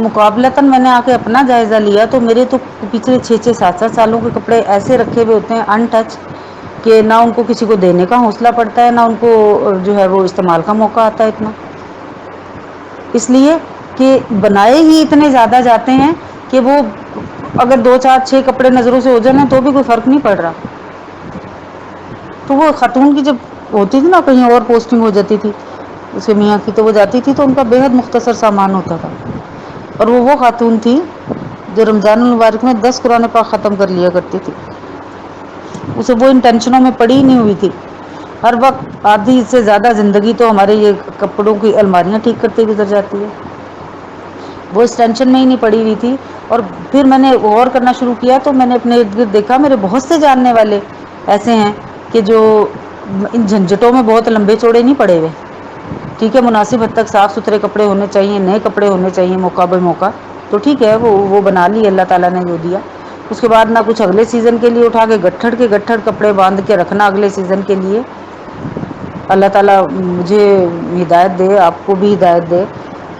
مقابلتاً میں نے آ کے اپنا جائزہ لیا تو میرے تو پچھلے 6-7 سالوں کے کپڑے ایسے رکھے ہوئے ہوتے ہیں ان ٹچ کہ نہ ان کو کسی کو دینے کا حوصلہ پڑتا ہے، نہ ان کو جو ہے وہ استعمال کا موقع آتا ہے اتنا، اس لیے کہ بنائے ہی اتنے زیادہ جاتے ہیں کہ وہ اگر 2 4 6 کپڑے نظروں سے ہو جائیں نا تو بھی کوئی فرق نہیں پڑ رہا۔ تو وہ خاتون کی جب ہوتی تھی نا کہیں اور پوسٹنگ ہو جاتی تھی اس کے میاں کی، تو وہ جاتی تھی تو ان کا بے حد مختصر سامان ہوتا تھا، اور وہ خاتون تھی جو رمضان المبارک میں 10 قرآن پاک ختم کر لیا کرتی تھی، اسے وہ ان ٹینشنوں میں پڑی ہی نہیں ہوئی تھی۔ ہر وقت آدھی سے زیادہ زندگی تو ہمارے یہ کپڑوں کی الماریاں ٹھیک کرتے گزر جاتی ہے، وہ اس ٹینشن میں ہی نہیں پڑی ہوئی تھی۔ اور پھر میں نے غور کرنا شروع کیا تو میں نے اپنے ارد گرد دیکھا میرے بہت سے جاننے والے ایسے ہیں کہ جو ان جھنجھٹوں میں بہت لمبے چوڑے نہیں پڑے ہوئے، ٹھیک ہے مناسب حد تک صاف ستھرے کپڑے ہونے چاہیے، نئے کپڑے ہونے چاہیے موقع بے موقع، تو ٹھیک ہے وہ بنا لی اللہ تعالیٰ نے جو دیا، اس کے بعد نہ کچھ اگلے سیزن کے لیے اٹھا کے گٹھڑ کپڑے باندھ کے رکھنا اگلے سیزن کے لیے۔ اللہ تعالیٰ مجھے ہدایت دے، آپ کو بھی ہدایت دے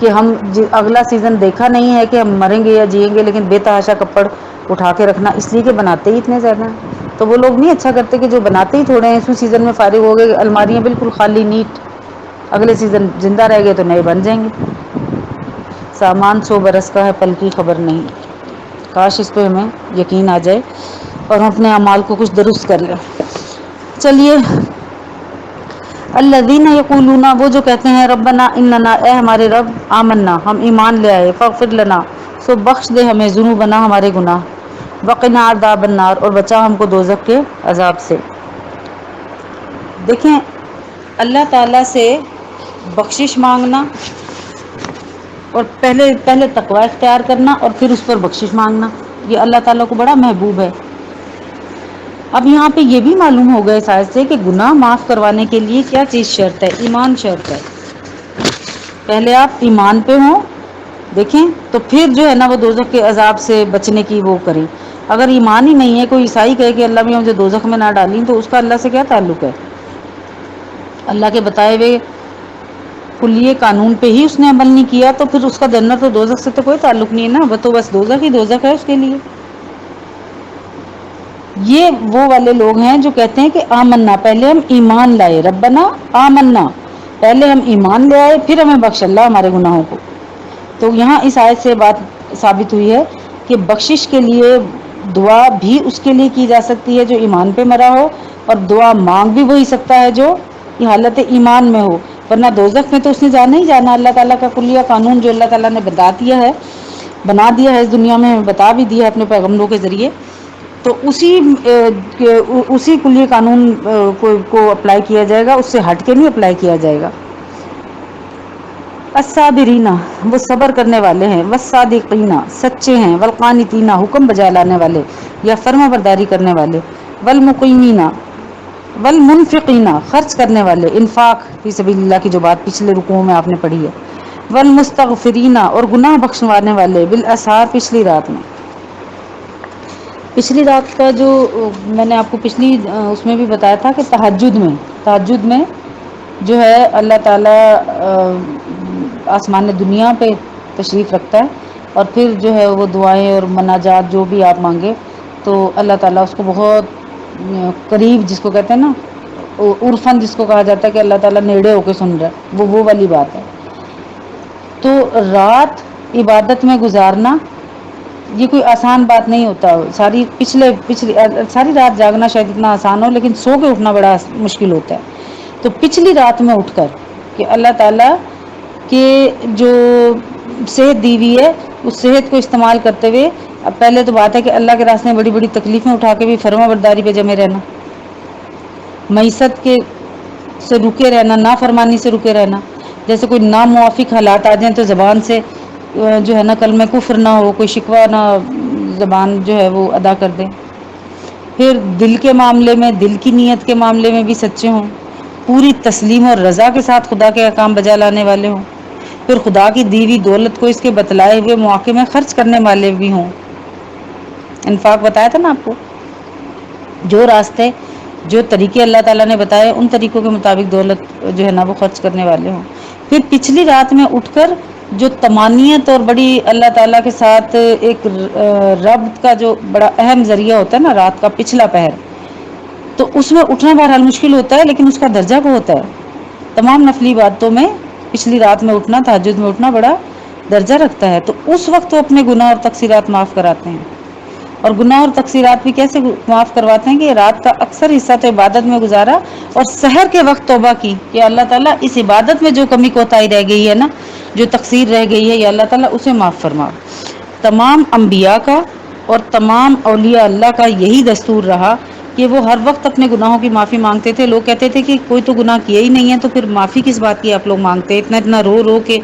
کہ ہم اگلا سیزن دیکھا نہیں ہے کہ ہم مریں گے یا جئیں گے، لیکن بے تحاشا کپڑ اٹھا کے رکھنا اس لیے کہ بناتے ہی اتنے زیادہ ہیں، تو وہ لوگ نہیں اچھا کرتے کہ جو بناتے ہی تھوڑے ہیں اسی سیزن میں فارغ ہو گئے الماریاں بالکل خالی نیٹ، اگلے سیزن زندہ رہ گئے تو نئے بن جائیں گے۔ سامان 100 برس کا ہے پل کی خبر نہیں، کاش اس پہ ہمیں یقین آ جائے اور ہم اپنے اعمال کو کچھ درست کر لیں۔ چلیے، الذین یقولون، وہ جو کہتے ہیں ربنا اننا، اے ہمارے رب، آمنا، ہم ایمان لے آئے، فاغفر لنا، سو بخش دے ہمیں، ذنوبنا، ہمارے گناہ، وقنا عذاب النار، اور بچا ہم کو دوزخ کے عذاب سے۔ دیکھیں اللہ تعالیٰ سے بخشش مانگنا اور پہلے تقوی اختیار کرنا اور پھر اس پر بخشش مانگنا، یہ اللہ تعالیٰ کو بڑا محبوب ہے۔ اب یہاں پہ یہ بھی معلوم ہو گیا اس آیت سے کہ گناہ معاف کروانے کے لیے کیا چیز شرط ہے؟ ایمان شرط ہے۔ پہلے آپ ایمان پہ ہوں، دیکھیں تو پھر جو ہے نا وہ دوزخ کے عذاب سے بچنے کی وہ کریں۔ اگر ایمان ہی نہیں ہے، کوئی عیسائی کہے کہ اللہ میاں مجھے دوزخ میں نہ ڈالیں، تو اس کا اللہ سے کیا تعلق ہے؟ اللہ کے بتائے ہوئے کلیے قانون پہ ہی اس نے عمل نہیں کیا تو پھر اس کا جنت و دوزخ سے تو کوئی تعلق نہیں ہے نا، وہ تو بس دوزخ ہی دوزخ ہے اس کے لیے۔ یہ وہ والے لوگ ہیں جو کہتے ہیں کہ آمنا، پہلے ہم ایمان لائے، ربنا آمنا، پہلے ہم ایمان لے آئے پھر ہمیں بخش اللہ ہمارے گناہوں کو۔ تو یہاں اس آیت سے بات ثابت ہوئی ہے کہ بخشش کے لیے دعا بھی اس کے لیے کی جا سکتی ہے جو ایمان پہ مرا ہو، اور دعا مانگ بھی وہی سکتا ہے جو حالت ایمان میں ہو، ورنہ دوزخ میں تو اس نے جانا ہی جانا۔ اللہ تعالیٰ کا کلیہ قانون جو اللہ تعالیٰ نے بنا دیا ہے اس دنیا میں، بتا بھی دیا ہے اپنے پیغمبروں کے ذریعے، تو اسی کلیہ قانون کو اپلائی کیا جائے گا، اس سے ہٹ کے نہیں اپلائی کیا جائے گا۔ الصابرین، وہ صبر کرنے والے ہیں، والصادقین، سچے ہیں، والقانتین، حکم بجا لانے والے یا فرما برداری کرنے والے، والمقیمین، والمنفقین، خرچ کرنے والے، انفاق فی سبیل اللہ کی جو بات پچھلے رکوع میں آپ نے پڑھی ہے، والمستغفرین، اور گناہ بخشوانے والے، بالاسحار، پچھلی رات کا جو میں نے آپ کو پچھلی اس میں بھی بتایا تھا کہ تہجد میں جو ہے اللہ تعالیٰ آسمان دنیا پہ تشریف رکھتا ہے، اور پھر جو ہے وہ دعائیں اور مناجات جو بھی آپ مانگے تو اللہ تعالیٰ اس کو بہت قریب، جس کو کہتے ہیں نا عرفاً جس کو کہا جاتا ہے کہ اللہ تعالیٰ نیڑے ہو کے سن رہا ہے، وہ والی بات ہے۔ تو رات عبادت میں گزارنا یہ کوئی آسان بات نہیں ہوتا، ساری رات جاگنا شاید اتنا آسان ہو، لیکن سو کے اٹھنا بڑا مشکل ہوتا ہے۔ تو پچھلی رات میں اٹھ کر کہ اللہ تعالیٰ کہ جو صحت دی ہوئی ہے اس صحت کو استعمال کرتے ہوئے، اب پہلے تو بات ہے کہ اللہ کے راستے میں بڑی بڑی تکلیفیں اٹھا کے بھی فرما برداری پہ جمے رہنا، معیشت کے سے رکے رہنا، نافرمانی سے رکے رہنا، جیسے کوئی ناموافق حالات آ جائیں تو زبان سے جو ہے نا کلمہ کفر نہ ہو، کوئی شکوہ نہ زبان جو ہے وہ ادا کر دے، پھر دل کے معاملے میں، دل کی نیت کے معاملے میں بھی سچے ہوں، پوری تسلیم اور رضا کے ساتھ خدا کے احکام بجا لانے والے ہوں، پھر خدا کی دی ہوئی دولت کو اس کے بتلائے ہوئے مواقع میں خرچ کرنے والے بھی ہوں۔ انفاق بتایا تھا نا آپ کو، جو راستے جو طریقے اللہ تعالیٰ نے بتائے ان طریقوں کے مطابق دولت جو ہے نا وہ خرچ کرنے والے ہوں۔ پھر پچھلی رات میں اٹھ کر جو تمانیت اور بڑی اللہ تعالیٰ کے ساتھ ایک ربط کا جو بڑا اہم ذریعہ ہوتا ہے نا، رات کا پچھلا پہر، تو اس میں اٹھنا بہرحال مشکل ہوتا ہے، لیکن اس کا درجہ کو ہوتا ہے تمام نفلی عبادتوں میں پچھلی رات میں اٹھنا، تہجد میں اٹھنا بڑا درجہ رکھتا ہے، تو اس وقت وہ اپنے گناہ اور تقصیرات معاف کراتے ہیں۔ اور گناہ اور تقصیرات بھی کیسے معاف کرواتے ہیں کہ رات کا اکثر حصہ تو عبادت میں گزارا اور سحر کے وقت توبہ کی کہ اللہ تعالیٰ اس عبادت میں جو کمی کوتاہی رہ گئی ہے نا، جو تقصیر رہ گئی ہے، یا اللہ تعالیٰ اسے معاف فرما۔ تمام انبیاء کا اور تمام اولیاء اللہ کا یہی دستور رہا کہ وہ ہر وقت اپنے گناہوں کی معافی مانگتے تھے۔ لوگ کہتے تھے کہ کوئی تو گناہ کیا ہی نہیں ہے، تو پھر معافی کس بات کی آپ لوگ مانگتے، اتنا اتنا رو رو کے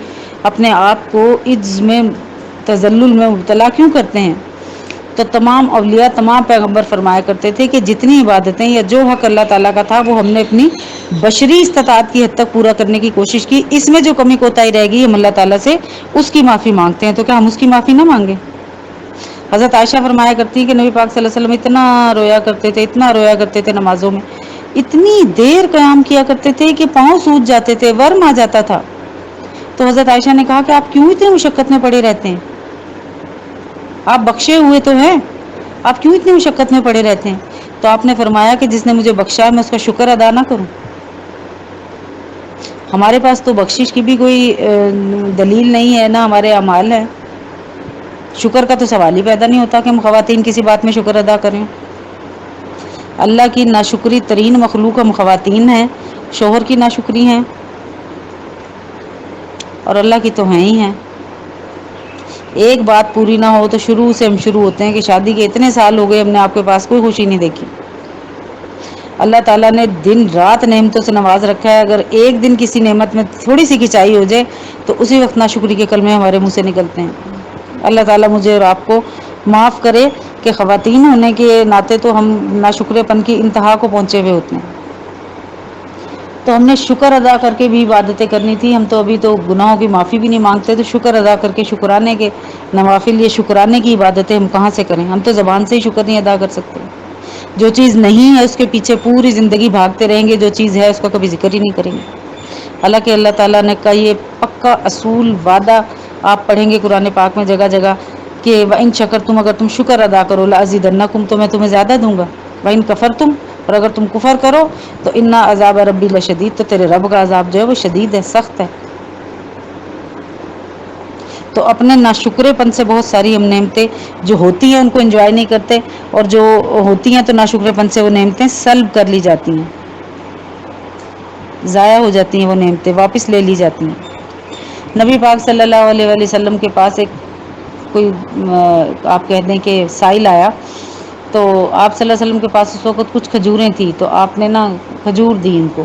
اپنے آپ کو عجز میں تذلل میں مبتلا کیوں کرتے ہیں؟ تو تمام اولیاء، تمام پیغمبر فرمایا کرتے تھے کہ جتنی عبادتیں یا جو حق اللہ تعالیٰ کا تھا وہ ہم نے اپنی بشری استطاعت کی حد تک پورا کرنے کی کوشش کی، اس میں جو کمی کوتاہی رہ گئی ہم اللہ تعالیٰ سے اس کی معافی مانگتے ہیں۔ تو کیا ہم اس کی معافی نہ مانگیں؟ حضرت عائشہ فرمایا کرتی ہیں کہ نبی پاک صلی اللہ علیہ وسلم اتنا رویا کرتے تھے، اتنا رویا کرتے تھے نمازوں میں، اتنی دیر قیام کیا کرتے تھے کہ پاؤں سوج جاتے تھے، ورم آ جاتا تھا۔ تو حضرت عائشہ نے کہا کہ آپ کیوں اتنی مشقت میں پڑے رہتے ہیں؟ آپ بخشے ہوئے تو ہیں، آپ کیوں اتنی مشقت میں پڑے رہتے ہیں؟ تو آپ نے فرمایا کہ جس نے مجھے بخشا ہے میں اس کا شکر ادا نہ کروں؟ ہمارے پاس تو بخشش کی بھی کوئی دلیل نہیں ہے، نہ ہمارے اعمال ہیں، شکر کا تو سوال ہی پیدا نہیں ہوتا کہ ہم خواتین کسی بات میں شکر ادا کریں۔ اللہ کی ناشکری ترین مخلوق ہم خواتین ہیں، شوہر کی ناشکری ہیں، اور اللہ کی تو ہیں ہی ہیں۔ ایک بات پوری نہ ہو تو شروع سے ہم شروع ہوتے ہیں کہ شادی کے اتنے سال ہو گئے ہم نے آپ کے پاس کوئی خوشی نہیں دیکھی۔ اللہ تعالیٰ نے دن رات نعمتوں سے نواز رکھا ہے، اگر ایک دن کسی نعمت میں تھوڑی سی کچائی ہو جائے تو اسی وقت ناشکری کے کلمے ہمارے منہ سے نکلتے ہیں۔ اللہ تعالیٰ مجھے اور آپ کو معاف کرے کہ خواتین ہونے کے ناطے تو ہم ناشکرے پن کی انتہا کو پہنچے ہوئے ہوتے ہیں۔ تو ہم نے شکر ادا کر کے بھی عبادتیں کرنی تھی، ہم تو ابھی تو گناہوں کی معافی بھی نہیں مانگتے، تو شکر ادا کر کے شکرانے کے نوافل، یہ شکرانے کی عبادتیں ہم کہاں سے کریں؟ ہم تو زبان سے ہی شکر نہیں ادا کر سکتے۔ جو چیز نہیں ہے اس کے پیچھے پوری زندگی بھاگتے رہیں گے، جو چیز ہے اس کا کبھی ذکر ہی نہیں کریں گے۔ حالانکہ اللہ تعالیٰ نے کا یہ پکا اصول وعدہ آپ پڑھیں گے قرآن پاک میں جگہ جگہ کہ وَإِن شَكَرْتُمْ، اگر تم شکر ادا کرو، لَأَزِيدَنَّكُمْ، تو میں تمہیں زیادہ دوں گا، وَإِن كَفَرْتُمْ، اور اگر تم کفر کرو تو اِنَّ عَذَابَ رَبِّي لَشَدِيدٌ، تو تیرے رب کا عذاب جو ہے وہ شدید ہے، سخت ہے۔ تو اپنے ناشکرے پن سے بہت ساری ہم نعمتیں جو ہوتی ہیں ان کو انجوائے نہیں کرتے، اور جو ہوتی ہیں تو ناشکرے پن سے وہ نعمتیں سلب کر لی جاتی ہیں، ضائع ہو جاتی ہیں، وہ نعمتیں واپس لے لی جاتی ہیں۔ نبی پاک صلی اللہ علیہ وآلہ وسلم کے پاس ایک کوئی آپ کہہ دیں کہ سائل آیا، تو آپ صلی اللہ علیہ وسلم کے پاس اس وقت کچھ کھجوریں تھیں، تو آپ نے نا کھجور دی ان کو،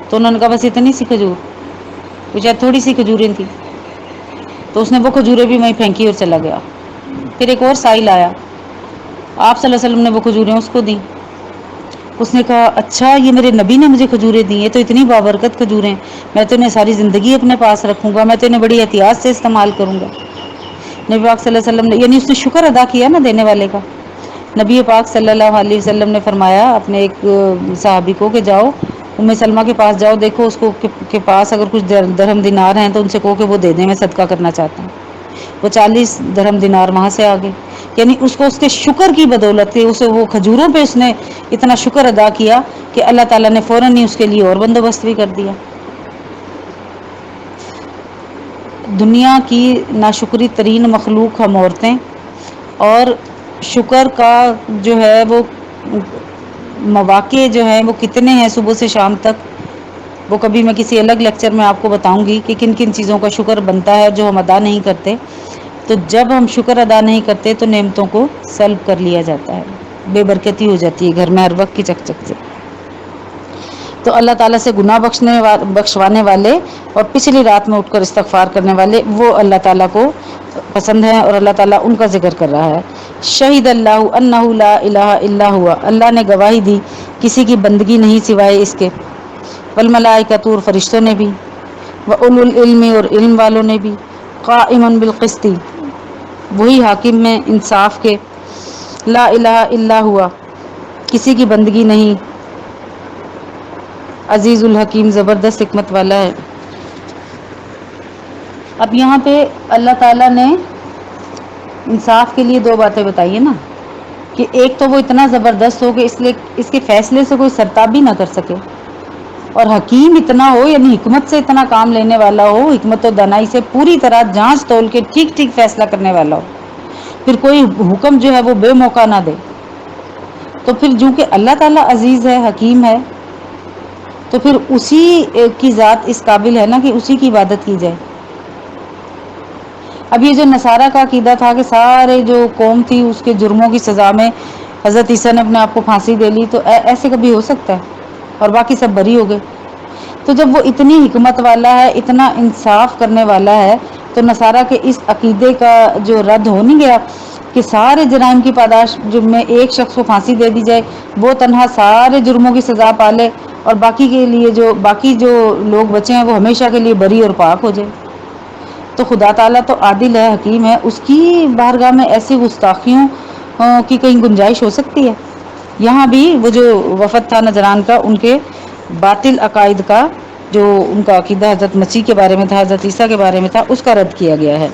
تو انہوں نے کہا بس اتنی سی کھجور، وہ شاید تھوڑی سی کھجوریں تھیں، تو اس نے وہ کھجوریں بھی وہیں پھینکی اور چلا گیا۔ پھر ایک اور سائل آیا، آپ صلی اللہ علیہ وسلم نے وہ کھجوریں اس کو دیں، اس نے کہا اچھا یہ میرے نبی نے مجھے کھجوریں دی ہیں، تو اتنی بابرکت کھجوریں، میں تو انہیں ساری زندگی اپنے پاس رکھوں گا، میں تو انہیں بڑی احتیاط سے استعمال کروں گا۔ نبی پاک صلی اللہ علیہ وسلم نے، یعنی اس نے شکر ادا کیا نا دینے والے کا۔ نبی پاک صلی اللہ علیہ وسلم نے فرمایا اپنے ایک صحابی کو کہ جاؤ ام سلمہ کے پاس جاؤ، دیکھو اس کو کے پاس اگر کچھ درہم دینار ہیں تو ان سے کہو کہ وہ دے دیں، میں صدقہ کرنا چاہتا ہوں۔ وہ 40 درہم دینار وہاں سے آ گئے، یعنی اس کو اس کے شکر کی بدولت تھی، اسے وہ کھجوروں پہ اس نے اتنا شکر ادا کیا کہ اللہ تعالیٰ نے فوراً ہی اس کے لیے اور بندوبست بھی کر دیا۔ دنیا کی ناشکری ترین مخلوق ہم عورتیں، اور شکر کا جو ہے وہ مواقع جو ہیں وہ کتنے ہیں صبح سے شام تک، وہ کبھی میں کسی الگ لیکچر میں آپ کو بتاؤں گی کہ کن کن چیزوں کا شکر بنتا ہے جو ہم ادا نہیں کرتے۔ تو جب ہم شکر ادا نہیں کرتے تو نعمتوں کو سلب کر لیا جاتا ہے، بے برکتی ہو جاتی ہے گھر میں ہر وقت کی چک چک سے۔ تو اللہ تعالیٰ سے گناہ بخشوانے والے اور پچھلی رات میں اٹھ کر استغفار کرنے والے وہ اللہ تعالیٰ کو پسند ہیں، اور اللہ تعالیٰ ان کا ذکر کر رہا ہے۔ شہید اللہ انہ لا الہ الا ہوا، اللہ نے گواہی دی کسی کی بندگی نہیں سوائے اس کے، والملائکۃ، اور فرشتوں نے بھی، واولو العلم، اور علم والوں نے بھی، قائما بالقسط، وہی حاکم میں انصاف کے، لا الہ الا ہوا، کسی کی بندگی نہیں، عزیز الحکیم، زبردست حکمت والا ہے۔ اب یہاں پہ اللہ تعالیٰ نے انصاف کے لیے دو باتیں بتائی ہیں نا، کہ ایک تو وہ اتنا زبردست ہو کہ اس کے فیصلے سے کوئی سرتابی نہ کر سکے، اور حکیم اتنا ہو، یعنی حکمت سے اتنا کام لینے والا ہو، حکمت و دانائی سے پوری طرح جانچ تول کے ٹھیک ٹھیک فیصلہ کرنے والا ہو، پھر کوئی حکم جو ہے وہ بے موقع نہ دے۔ تو پھر جو کہ اللہ تعالیٰ عزیز ہے، حکیم ہے، تو پھر اسی کی ذات اس قابل ہے نا کہ اسی کی عبادت کی جائے۔ اب یہ جو نصارہ کا عقیدہ تھا کہ سارے جو قوم تھی اس کے جرموں کی سزا میں حضرت عیسیٰ نے اپنے آپ کو پھانسی دے لی، تو ایسے کبھی ہو سکتا ہے؟ اور باقی سب بری ہو گئے۔ تو جب وہ اتنی حکمت والا ہے، اتنا انصاف کرنے والا ہے، تو نصارہ کے اس عقیدے کا جو رد ہو نہیں گیا کہ سارے جرائم کی پاداش جب میں ایک شخص کو پھانسی دے دی جائے، وہ تنہا سارے جرموں کی سزا پالے، اور باقی کے لیے باقی جو لوگ بچے ہیں وہ ہمیشہ کے لیے بری اور پاک ہو جائے۔ تو خدا تعالیٰ تو عادل ہے، حکیم ہے، اس کی بارگاہ میں ایسی گستاخیوں کی کہیں گنجائش ہو سکتی ہے؟ یہاں بھی وہ جو وفد تھا نجران کا، ان کے باطل عقائد کا، جو ان کا عقیدہ حضرت مسیح کے بارے میں تھا، حضرت عیسیٰ کے بارے میں تھا، اس کا رد کیا گیا ہے۔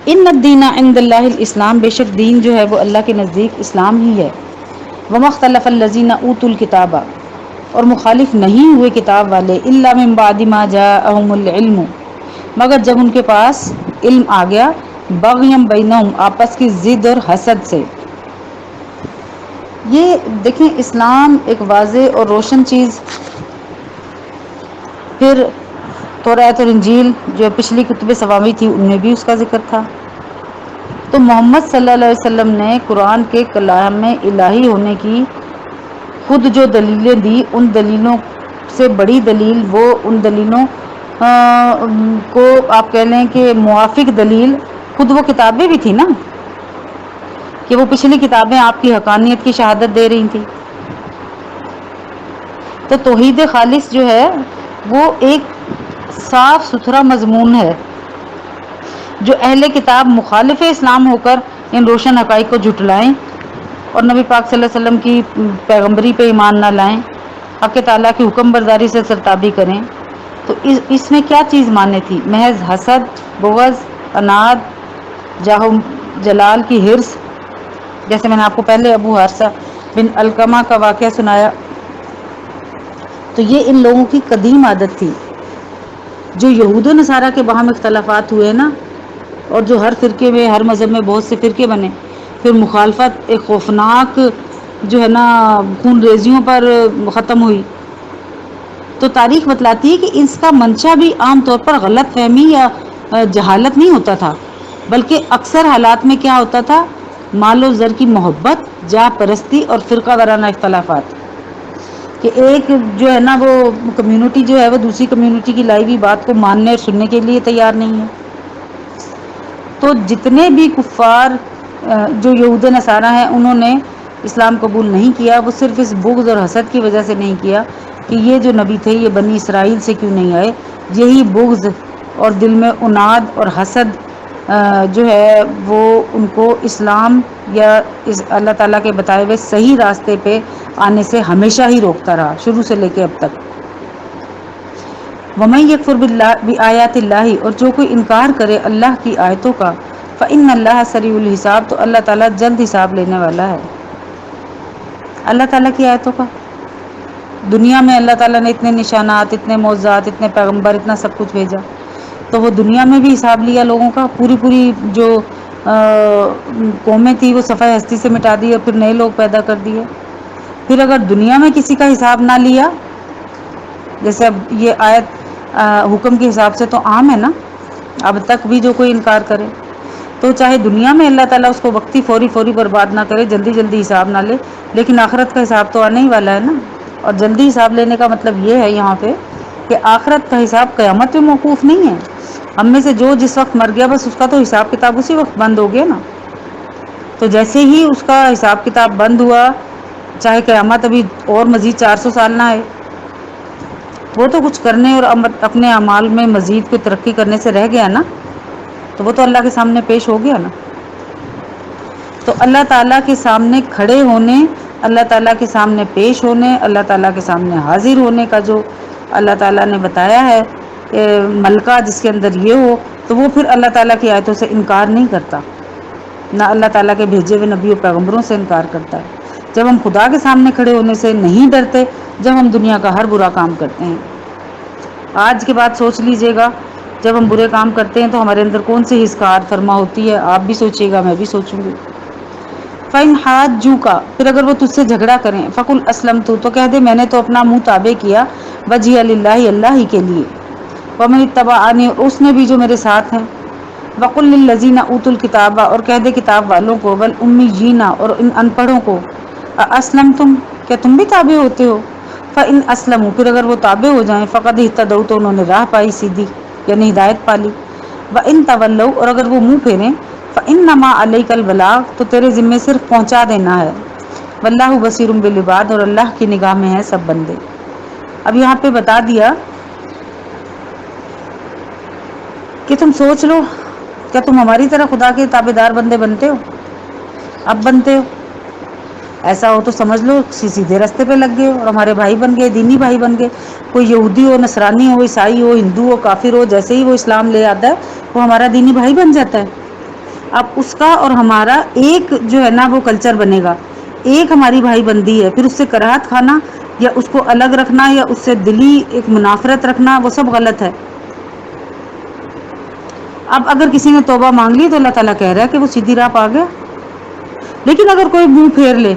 ان الدین عند اللہ الاسلام، بے شک دین جو ہے وہ اللہ کے نزدیک اسلام ہی ہے۔ وما اختلف الذین اوتوا الکتاب، اور مخالف نہیں ہوئے کتاب والے، الا من بعد ما جاءہم العلم، مگر جب ان کے پاس علم آ گیا، بغیم بینہم، آپس کی ضد اور حسد سے۔ یہ دیکھیں اسلام ایک واضح اور روشن چیز، پھر توریت اور انجیل جو پچھلی کتب سماوی تھی ان میں بھی اس کا ذکر تھا۔ تو محمد صلی اللہ علیہ وسلم نے قرآن کے کلام الہی ہونے کی خود جو دلیلیں دی، ان دلیلوں سے بڑی دلیل، وہ ان دلیلوں کو آپ کہہ لیں کہ موافق دلیل خود وہ کتابیں بھی تھی نا، کہ وہ پچھلی کتابیں آپ کی حقانیت کی شہادت دے رہی تھیں۔ تو توحید خالص جو ہے وہ ایک صاف ستھرا مضمون ہے، جو اہل کتاب مخالف اسلام ہو کر ان روشن حقائق کو جھٹلائیں اور نبی پاک صلی اللہ علیہ وسلم کی پیغمبری پہ ایمان نہ لائیں، حق تعالیٰ کی حکم برداری سے سرتابی کریں، تو اس میں کیا چیز مانے تھی؟ محض حسد، بغض، اناد، جاہ و جلال کی حرص۔ جیسے میں نے آپ کو پہلے ابو حارثہ بن علقمہ کا واقعہ سنایا، تو یہ ان لوگوں کی قدیم عادت تھی۔ جو یہود و نصارہ کے باہم اختلافات ہوئے نا، اور جو ہر فرقے میں، ہر مذہب میں بہت سے فرقے بنے، پھر مخالفت ایک خوفناک جو ہے نا خون ریزیوں پر ختم ہوئی، تو تاریخ بتلاتی ہے کہ اس کا منشا بھی عام طور پر غلط فہمی یا جہالت نہیں ہوتا تھا، بلکہ اکثر حالات میں کیا ہوتا تھا؟ مال و زر کی محبت، جاہ پرستی اور فرقہ وارانہ اختلافات، کہ ایک جو ہے نا وہ کمیونٹی جو ہے وہ دوسری کمیونٹی کی لائی ہوئی بات کو ماننے اور سننے کے لیے تیار نہیں ہے۔ تو جتنے بھی کفار جو یہود نصارہ ہیں، انہوں نے اسلام قبول نہیں کیا، وہ صرف اس بغض اور حسد کی وجہ سے نہیں کیا کہ یہ جو نبی تھے یہ بنی اسرائیل سے کیوں نہیں آئے۔ یہی بغض اور دل میں اناد اور حسد جو ہے وہ ان کو اسلام یا اس اللہ تعالیٰ کے بتائے ہوئے صحیح راستے پہ آنے سے ہمیشہ ہی روکتا رہا، شروع سے لے کے اب تک۔ وَمَن يَكْفُرْ بِآيَاتِ اللَّهِ، اور جو کوئی انکار کرے اللہ کی آیتوں کا، فَإِنَّ اللَّهَ سَرِيعُ الْحِسَابِ، تو اللہ تعالیٰ جلد حساب لینے والا ہے۔ اللہ تعالیٰ کی آیتوں کا، دنیا میں اللہ تعالیٰ نے اتنے نشانات، اتنے معجزات، اتنے پیغمبر، اتنا سب کچھ بھیجا، تو وہ دنیا میں بھی حساب لیا لوگوں کا، پوری جو قومیں تھی وہ صفحہ ہستی سے مٹا دی اور پھر نئے لوگ پیدا کر دیے۔ پھر اگر دنیا میں کسی کا حساب نہ لیا، جیسے اب یہ آیت حکم کے حساب سے تو عام ہے نا، اب تک بھی جو کوئی انکار کرے، تو چاہے دنیا میں اللہ تعالیٰ اس کو وقتی فوری برباد نہ کرے، جلدی حساب نہ لے، لیکن آخرت کا حساب تو آنے ہی والا ہے نا۔ اور جلدی حساب لینے کا مطلب یہ ہے یہاں پہ کہ آخرت کا حساب قیامت پہ موقوف نہیں ہے۔ ہم میں سے جو جس وقت مر گیا بس اس کا تو حساب کتاب اسی وقت بند ہو گیا نا۔ تو جیسے ہی اس کا حساب کتاب بند ہوا، چاہے قیامت ابھی اور مزید 400 سال نہ آئے، وہ تو کچھ کرنے اور اپنے اعمال میں مزید کوئی ترقی کرنے سے رہ گیا نا، تو وہ تو اللہ کے سامنے پیش ہو گیا نا۔ تو اللہ تعالیٰ کے سامنے کھڑے ہونے، اللہ تعالیٰ کے سامنے پیش ہونے، اللہ تعالیٰ کے سامنے حاضر ہونے کا جو اللہ تعالیٰ نے بتایا ہے، ملکہ جس کے اندر یہ ہو تو وہ پھر اللہ تعالیٰ کی آیتوں سے انکار نہیں کرتا، نہ اللہ تعالیٰ کے بھیجے ہوئے نبی و پیغمبروں سے انکار کرتا ہے۔ جب ہم خدا کے سامنے کھڑے ہونے سے نہیں ڈرتے، جب ہم دنیا کا ہر برا کام کرتے ہیں۔ آج کے بعد سوچ لیجئے گا، جب ہم برے کام کرتے ہیں تو ہمارے اندر کون سی حس کا فرما ہوتی ہے، آپ بھی سوچیے گا، میں بھی سوچوں گی۔ فَإِنْ حَاجُّوكَ، پھر اگر وہ تجھ سے جھگڑا کریں، فَقُلْ أَسْلَمْتُ، تو کہہ دے میں نے تو اپنا منہ تابع کیا، وجہیہ للہ، اللہ ہی کے لیے، وَمَنِ اتَّبَعَنِی، اور اس نے بھی جو میرے ساتھ ہیں، وَقُلْ لِلَّذِينَ أُوتُوا الْكِتَابَ، اور کہہ دے کتاب والوں کو، وَالْأُمِّيِّينَ، اور ان ان پڑھوں کو، أَأَسْلَمْتُمْ، کیا تم بھی تابع ہوتے ہو؟ فَإِنْ أَسْلَمُوا، پھر اگر وہ تابع ہو جائیں، فَقَدْ اهْتَدَوْا، تو انہوں نے راہ پائی سیدھی، یعنی ہدایت پالی۔ وَإِنْ تَوَلَّوْا، اور اگر وہ منہ پھیریں، فَإِنَّمَا عَلَيْكَ الْبَلَاغُ، تو تیرے ذمے صرف پہنچا دینا ہے، وَاللَّهُ بَصِيرٌ بِالْعِبَادِ، اور اللہ کی نگاہ میں ہے سب بندے۔ اب یہاں پہ بتا دیا کہ تم سوچ لو، کیا تم ہماری طرح خدا کے تابع دار بندے بنتے ہو؟ اب بنتے ہو؟ ایسا ہو تو سمجھ لو سیدھے راستے پہ لگ گئے ہو اور ہمارے بھائی بن گئے، دینی بھائی بن گئے۔ کوئی یہودی ہو، نصرانی ہو، عیسائی ہو، ہندو ہو، کافر ہو، جیسے ہی وہ اسلام لے آتا ہے وہ ہمارا دینی بھائی بن جاتا ہے۔ اب اس کا اور ہمارا ایک جو ہے نا وہ کلچر بنے گا، ایک ہماری بھائی بندی ہے، پھر اس سے کراہت کھانا یا اس کو الگ رکھنا یا اس سے دلی ایک منافرت رکھنا، وہ سب غلط ہے۔ اب اگر کسی نے توبہ مانگ لی تو اللہ تعالیٰ کہہ رہا ہے کہ وہ سیدھی راہ پا گیا، لیکن اگر کوئی منہ پھیر لے،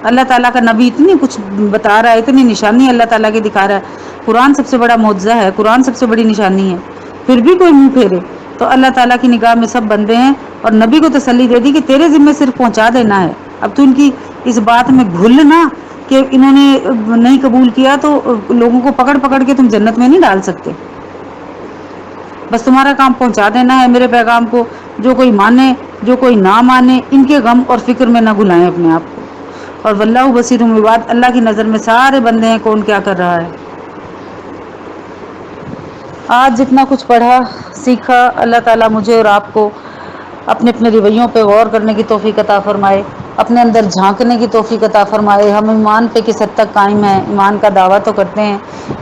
اللہ تعالیٰ کا نبی اتنی کچھ بتا رہا ہے، اتنی نشانی اللہ تعالیٰ کی دکھا رہا ہے، قرآن سب سے بڑا معجزہ ہے، قرآن سب سے بڑی نشانی ہے، پھر بھی کوئی منہ پھیرے تو اللہ تعالیٰ کی نگاہ میں سب بندے ہیں، اور نبی کو تسلی دے دی کہ تیرے ذمہ صرف پہنچا دینا ہے۔ اب تو ان کی اس بات میں گھلنا کہ انہوں نے نہیں قبول کیا تو لوگوں کو پکڑ پکڑ کے تم جنت میں نہیں ڈال سکتے، بس تمہارا کام پہنچا دینا ہے میرے پیغام کو۔ جو کوئی مانے جو کوئی نہ مانے، ان کے غم اور فکر میں نہ گھلائیں اپنے آپ کو۔ اور واللہ بصیر بالعباد، اللہ کی نظر میں سارے بندے ہیں کون کیا کر رہا ہے۔ آج جتنا کچھ پڑھا سیکھا، اللہ تعالیٰ مجھے اور آپ کو اپنے اپنے رویوں پہ غور کرنے کی توفیق عطا فرمائے، اپنے اندر جھانکنے کی توفیق عطا فرمائے۔ ہم ایمان پہ کس حد تک قائم ہیں، ایمان کا دعویٰ تو کرتے ہیں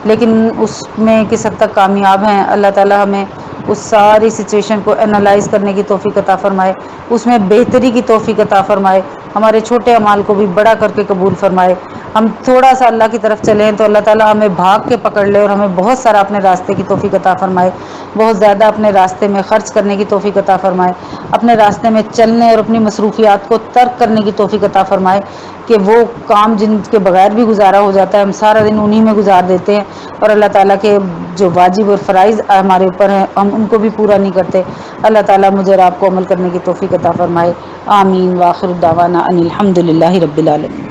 لیکن اس میں کس حد تک کامیاب ہیں۔ اللہ تعالیٰ ہمیں اس ساری سچویشن کو انالائز کرنے کی توفیق عطا فرمائے، اس میں بہتری کی توفیق عطا فرمائے، ہمارے چھوٹے اعمال کو بھی بڑا کر کے قبول فرمائے۔ ہم تھوڑا سا اللہ کی طرف چلیں تو اللہ تعالیٰ ہمیں بھاگ کے پکڑ لے اور ہمیں بہت سارا اپنے راستے کی توفیق عطا فرمائے، بہت زیادہ اپنے راستے میں خرچ کرنے کی توفیق عطا فرمائے، اپنے راستے میں چلنے اور اپنی مصروفیات کو ترک کرنے کی توفیق عطا فرمائے کہ وہ کام جن کے بغیر بھی گزارا ہو جاتا ہے ہم سارا دن انہی میں گزار دیتے ہیں، اور اللہ تعالیٰ کے جو واجب اور فرائض ہمارے اوپر ہیں ہم ان کو بھی پورا نہیں کرتے۔ اللہ تعالیٰ مجھے اور آپ کو عمل کرنے کی توفیق عطا فرمائے۔ آمین۔ وآخر دعوانا ان الحمد للہ رب العالمین۔